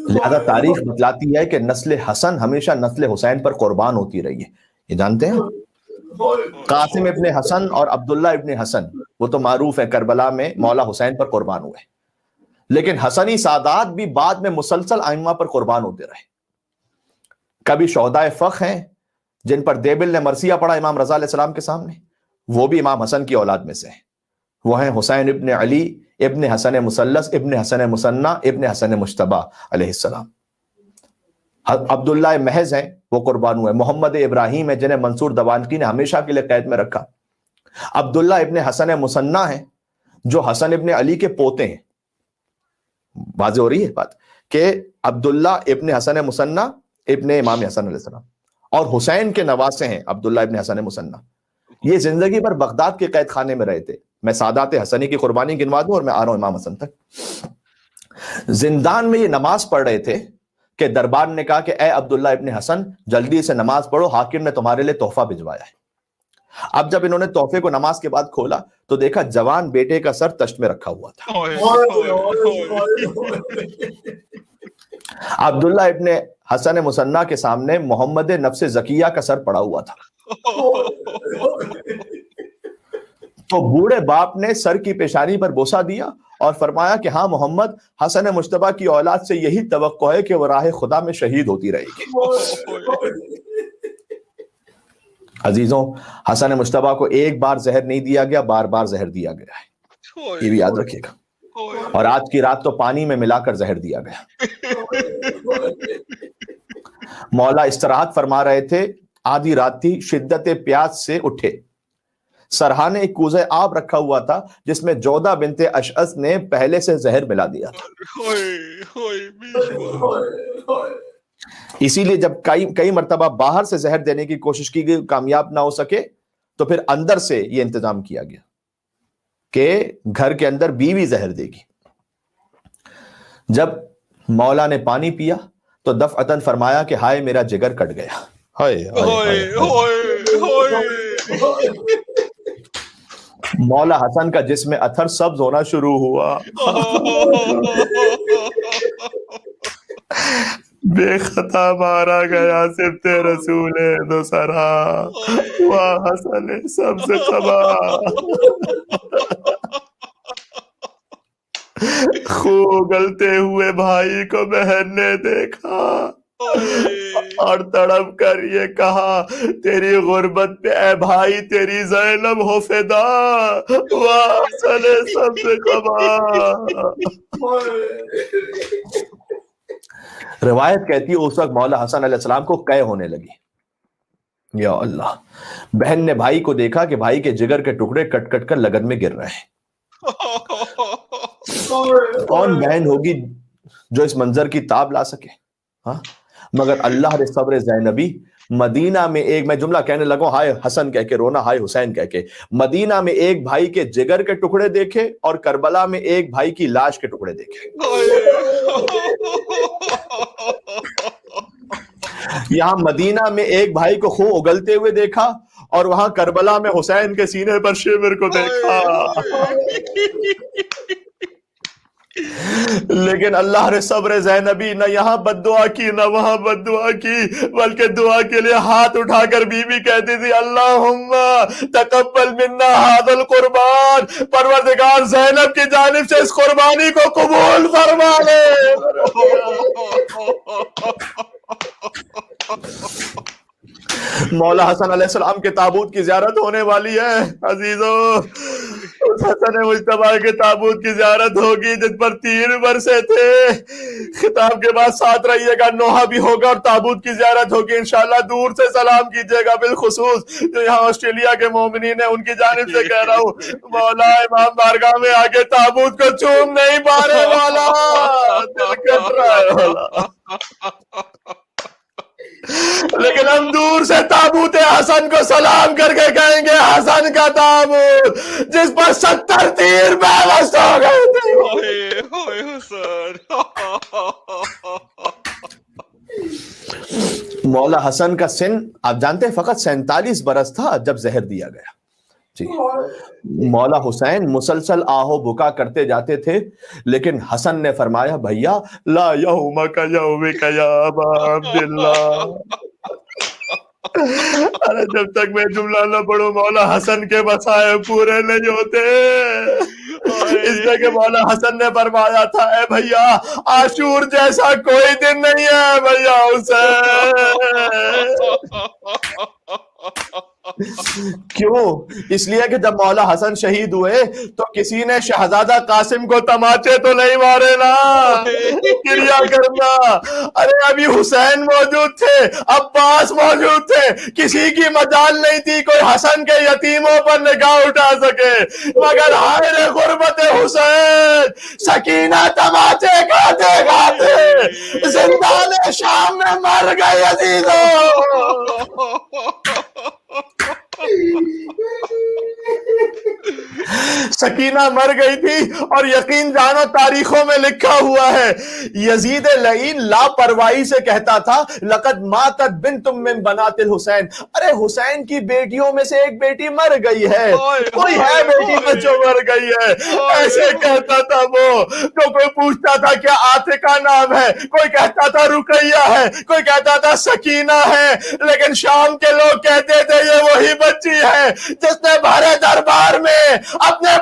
لہذا تاریخ بتلاتی ہے کہ نسل حسن ہمیشہ نسل حسین پر قربان ہوتی رہی ہے، یہ جانتے ہیں؟ قاسم ابن حسن اور عبداللہ ابن حسن وہ تو معروف ہے، کربلا میں مولا حسین پر قربان ہوئے، لیکن حسنی سادات بھی بعد میں مسلسل ائمہ پر قربان ہوتے رہے۔ کبھی شہدائے فخ ہیں جن پر دیبل نے مرثیہ پڑھا امام رضا علیہ السلام کے سامنے، وہ بھی امام حسن کی اولاد میں سے ہیں، وہ ہیں حسین ابن علی ابن حسن مثلث ابن حسن مثنى ابن حسن مجتبی علیہ السلام۔ عبداللہ محض ہیں وہ قربان ہوئے، محمد ابراہیم ہے جنہیں منصور دوانقی نے ہمیشہ کے لیے قید میں رکھا، عبداللہ ابن حسن مثنى ہیں جو حسن ابن علی کے پوتے ہیں۔ واضح ہو رہی ہے بات کہ عبداللہ ابن حسن مثنى ابن امام حسن علیہ السلام، اور حسین کے نواسے ہیں عبداللہ ابن حسن مثنى۔ یہ زندگی بھر بغداد کے قید خانے میں رہے تھے۔ میں سادات حسنی کی قربانی گنوا دوں اور میں آ رہا ہوں امام حسن تک۔ زندان میں یہ نماز پڑھ رہے تھے کہ دربار نے کہا کہ اے عبداللہ ابن حسن جلدی سے نماز پڑھو، حاکم نے تمہارے لیے تحفہ بھجوایا ہے۔ اب جب انہوں نے تحفے کو نماز کے بعد کھولا تو دیکھا جوان بیٹے کا سر تشت میں رکھا ہوا تھا۔ عبداللہ ابن حسن مثنى کے سامنے محمد نفس زکیہ کا سر پڑا ہوا تھا۔ تو بوڑھے باپ نے سر کی پیشانی پر بوسہ دیا اور فرمایا کہ ہاں محمد، حسن مجتبیٰ کی اولاد سے یہی توقع ہے کہ وہ راہ خدا میں شہید ہوتی رہے گی۔ عزیزوں، حسن مجتبیٰ کو ایک بار زہر نہیں دیا گیا، بار بار زہر دیا گیا ہے، یہ بھی یاد رکھیے گا، اور آج کی رات تو پانی میں ملا کر زہر دیا گیا۔ مولا استراحت فرما رہے تھے، آدھی رات تھی، شدت پیاس سے اٹھے، سرحانے ایک کوزہ آب رکھا ہوا تھا جس میں جودہ بنت اشعث نے پہلے سے زہر ملا دیا تھا۔ اسی لیے جب کئی مرتبہ باہر سے زہر دینے کی کوشش کی گئی، کامیاب نہ ہو سکے، تو پھر اندر سے یہ انتظام کیا گیا کہ گھر کے اندر بیوی زہر دے گی۔ جب مولا نے پانی پیا تو دفعتاً فرمایا کہ ہائے میرا جگر کٹ گیا۔ مولا حسن کا جسم اتھر سبز ہونا شروع ہوا۔ بے خطا مارا گیا صفت رسول دو سرا، واہ حسن سبز قبا، خو گلتے ہوئے بھائی کو بہن نے دیکھا اور تڑپ کر یہ کہا، تیری غربت پہ اے بھائی تیری زینب ہو فدا، واہ حسن سبز قبا۔ روایت کہتی ہے اس وقت مولا حسن علیہ السلام کو قے ہونے لگی۔ یا اللہ، بہن نے بھائی کو دیکھا کہ بھائی کے جگر کے ٹکڑے کٹ کٹ کر لگن میں گر رہے ہیں۔ کون بہن ہوگی جو اس منظر کی تاب لا سکے؟ ہاں، مگر اللہ نے صبر زینبی مدینہ میں ایک، میں جملہ کہنے لگا ہائے حسن کہہ کے رونا، ہائے حسین کہہ کے، مدینہ میں ایک بھائی کے جگر کے ٹکڑے دیکھے اور کربلا میں ایک بھائی کی لاش کے ٹکڑے دیکھے۔ یہاں مدینہ میں ایک بھائی کو خون اگلتے ہوئے دیکھا اور وہاں کربلا میں حسین کے سینے پر شمر کو دیکھا۔ لیکن اللہ نے صبر زینبی نہ یہاں بد دعا کی نہ وہاں بد دعا کی، بلکہ دعا کے لیے ہاتھ اٹھا کر بی بی کہتی تھی، اللہم تقبل منا ھذا القربان، پروردگار زینب کی جانب سے اس قربانی کو قبول فرما لے۔ مولا حسن علیہ السلام کے تابوت کی زیارت ہونے والی ہے عزیزو، اس حسن مجتبیٰ کے تابوت کی زیارت ہوگی جس پر 3 برسے تھے۔ خطاب کے بعد ساتھ رہیے گا، نوحہ بھی ہوگا اور تابوت کی زیارت ہوگی انشاءاللہ، دور سے سلام کیجیے گا، بالخصوص جو یہاں آسٹریلیا کے مومنین ہیں ان کی جانب سے کہہ رہا ہوں، مولا امام بارگاہ میں آگے تابوت کو چوم نہیں پا رہے، مولا دل کٹ رہا ہے مولا، لیکن ہم دور سے تابوت حسن کو سلام کر کے کہیں گے، حسن کا تابوت جس پر 70 تیر بے-وقت ہو گئے تھے۔ مولا حسن کا سن آپ جانتے ہیں فقط 47 برس تھا جب زہر دیا گیا۔ جی، مولا حسین مسلسل آہو بکا کرتے جاتے تھے، لیکن حسن نے فرمایا، بھیا لا یومک یومک یا ابا عبداللہ، ارے جب تک میں جملہ نہ پڑھوں مولا حسن کے مسائل پورے نہیں ہوتے۔ اس لیے کہ مولا حسن نے فرمایا تھا، اے بھیا عاشور جیسا کوئی دن نہیں ہے بھیا حسین۔ کیوں؟ اس لیے کہ جب مولا حسن شہید ہوئے تو کسی نے شہزادہ قاسم کو تماچے تو نہیں مارے نا، کریا کرنا۔ ارے ابھی حسین موجود تھے، عباس موجود تھے، کسی کی مجال نہیں تھی کوئی حسن کے یتیموں پر نگاہ اٹھا سکے، مگر ہائے غربت حسین، سکینہ تماچے کھاتے کھاتے زندان شام میں مر گئی عزیزوں۔ سکینہ مر گئی تھی، اور یقین جانو تاریخوں میں لکھا ہوا ہے یزید لعین لاپرواہی سے کہتا تھا، لقد ماتت بنت من بنات الحسین، ارے حسین کی بیٹیوں میں سے ایک بیٹی مر گئی ہے، کوئی ہے بیٹی میں جو مر گئی ہے، ایسے کہتا تھا وہ۔ تو کوئی پوچھتا تھا کیا عاتقہ نام ہے، کوئی کہتا تھا رقیہ ہے، کوئی کہتا تھا سکینہ ہے، لیکن شام کے لوگ کہتے تھے یہ وہی بچی ہے جس نے بھرے دربار میں اپنے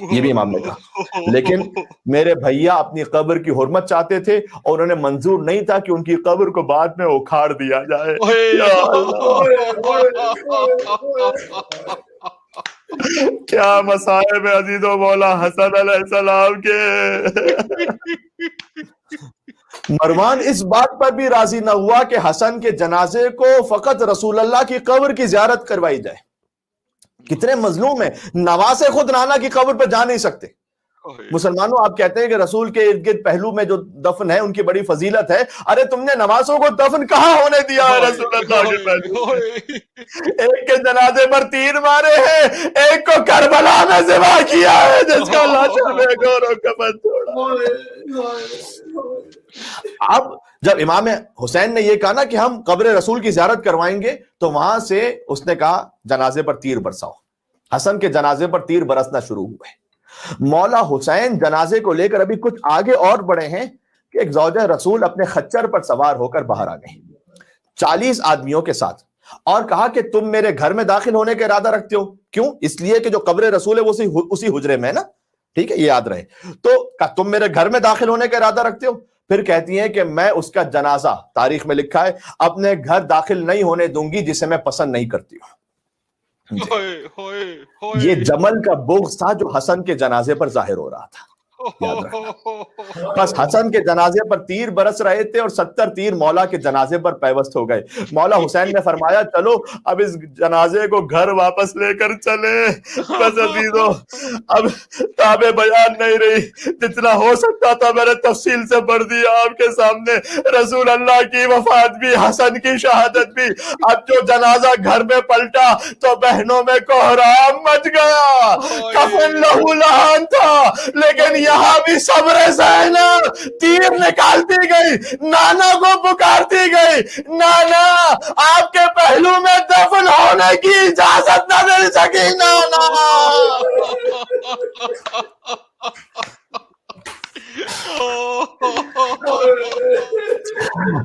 یہ بھی امام نے کہا. لیکن میرے بھیا اپنی قبر کی حرمت چاہتے تھے اور انہیں منظور نہیں تھا کہ ان کی قبر کو بعد میں اکھاڑ دیا جائے. یا کیا مصائب عزیز و مولا حسن علیہ السلام کے. مروان اس بات پر بھی راضی نہ ہوا کہ حسن کے جنازے کو فقط رسول اللہ کی قبر کی زیارت کروائی جائے. کتنے مظلوم ہیں, نواز خود نانا کی قبر پر جا نہیں سکتے. مسلمانوں آپ کہتے ہیں کہ رسول کے ارد گرد پہلو میں جو دفن ہے ان کی بڑی فضیلت ہے. ارے تم نے نوازوں کو دفن کہاں ہونے دیا ہے رسول اللہ کے پہلو؟ ایک کے جنازے پر تیر مارے ہیں, ایک کو کربلا میں ذبح کیا ہے جس کا لاشا میں گورو کفن چھوڑا. اب جب امام حسین نے یہ کہا نا کہ ہم قبر رسول کی زیارت کروائیں گے, تو وہاں سے اس نے کہا جنازے پر تیر برساؤ. حسن کے جنازے پر تیر برسنا شروع ہوئے. مولا حسین جنازے کو لے کر ابھی کچھ آگے اور بڑھے ہیں کہ ایک زوجہ رسول اپنے خچر پر سوار ہو کر باہر آ گئی 40 آدمیوں کے ساتھ, اور کہا کہ تم میرے گھر میں داخل ہونے کا ارادہ رکھتے ہو. کیوں؟ اس لیے کہ جو قبر رسول ہے وہ اسی حجرے میں ہے نا, ٹھیک ہے, یہ یاد رہے. تو تم میرے گھر میں داخل ہونے کا ارادہ رکھتے ہو. پھر کہتی ہیں کہ میں اس کا جنازہ, تاریخ میں لکھا ہے, اپنے گھر داخل نہیں ہونے دوں گی جسے میں پسند نہیں کرتی ہوں. یہ جمل کا بغض تھا جو حسن کے جنازے پر ظاہر ہو رہا تھا, یاد رکھنا. بس حسن کے جنازے پر تیر برس رہے تھے اور 70 تیر مولا کے جنازے پر پیوست ہو گئے. مولا حسین نے فرمایا چلو اب اس جنازے کو گھر واپس لے کر چلے. بس عزیزو اب تابع بیان نہیں رہی, جتنا ہو سکتا تھا میں نے تفصیل سے پڑھ دیا آپ کے سامنے. رسول اللہ کی وفات بھی, حسن کی شہادت بھی. اب جو جنازہ گھر میں پلٹا تو بہنوں میں کوہرام مچ گیا. کفن لہو لہان تھا, لیکن یہاں بھی صبر زینب تیر نکالتی گئی, نانا کو پکارتی گئی, نانا آپ کے پہلو میں دفن ہونے کی اجازت نہ مل سکی نانا.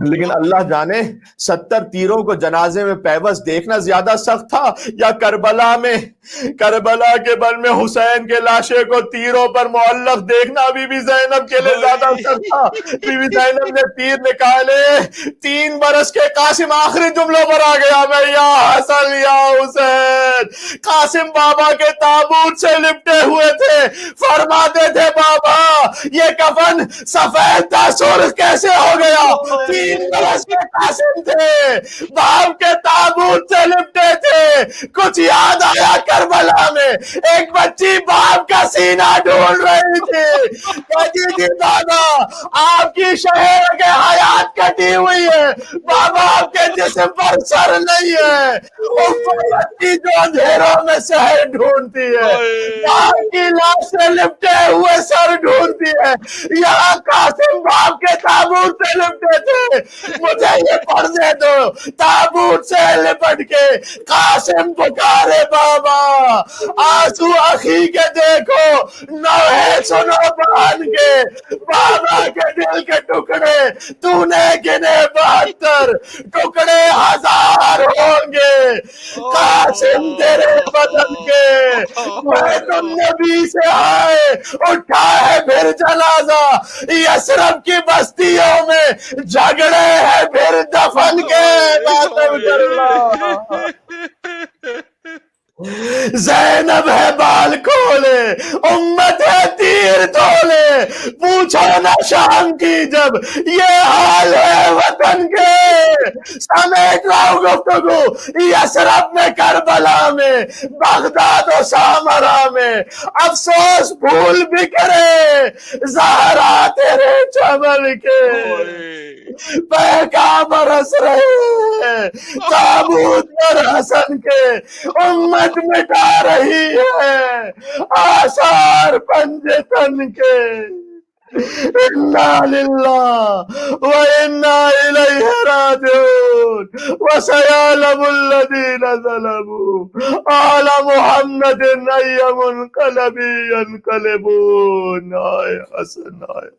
لیکن اللہ جانے 70 تیروں کو جنازے میں پیوست دیکھنا زیادہ سخت تھا یا کربلا کے بن میں حسین کے لاشے کو تیروں پر معلق دیکھنا بی بی زینب کے لیے زیادہ سخت تھا. بی بی زینب نے تیر نکالے, 3 برس کے قاسم آخری جملوں پر آ گیا, میں یا حسن یا حسین. قاسم بابا کے تابوت سے لپٹے ہوئے تھے, فرماتے تھے بابا یہ کفن سفید تھا سرخ کیسے ہو گیا؟ 3 برس کے قاسم تھے, باپ کے تابوت سے لپٹے تھے. کچھ یاد آیا کربلا میں ایک بچی باپ کا سینہ ڈھونڈ رہی تھی, کہتی تھی بابا آپ کی شہر کے حیات کٹی ہوئی ہے, بابا آپ کے جسم پر سر نہیں ہے. وہ بچی جو اندھیروں میں شہر ڈھونڈتی ہے, باپ کی لاش سے لپٹے ہوئے سر ڈھونڈتی ہے. یہاں قاسم باپ کے تابوت سے لپٹے تھے. مجھے یہ پڑھنے دو. تابوت سے لپٹ کے قاسم پکارے بابا آنسو اخی کے دیکھو, نوحے سنو بان کے, بابا کے دل کے ٹکڑے تو نے گنے 72, ٹکڑے 1000 ہوں گے. قاسم تیرے بدن کے میں تو نبی سے آئے اٹھا ہے پھر جنازہ, یثرب کی بستیوں میں جھگڑے ہیں پھر دفن کے. زینب ہے بال کھولے, امت ہے تیر تولے, پوچھو نہ شام کی جب یہ حال ہے وطن کے. سمیٹ رہا گفتگو یثرب میں, کربلا میں, بغداد و سامرا میں, افسوس پھول بکھرے زہرا تیرے چمن کے. بہکا برس رہے تابوت پر حسن کے, امت مٹا رہی ہے آثار پنجے تن کے. انا للہ و انا الیہ راجعون وسیعلم الذین ظلموا آل محمد ای منقلب ینقلبون. آئے حسن آئے.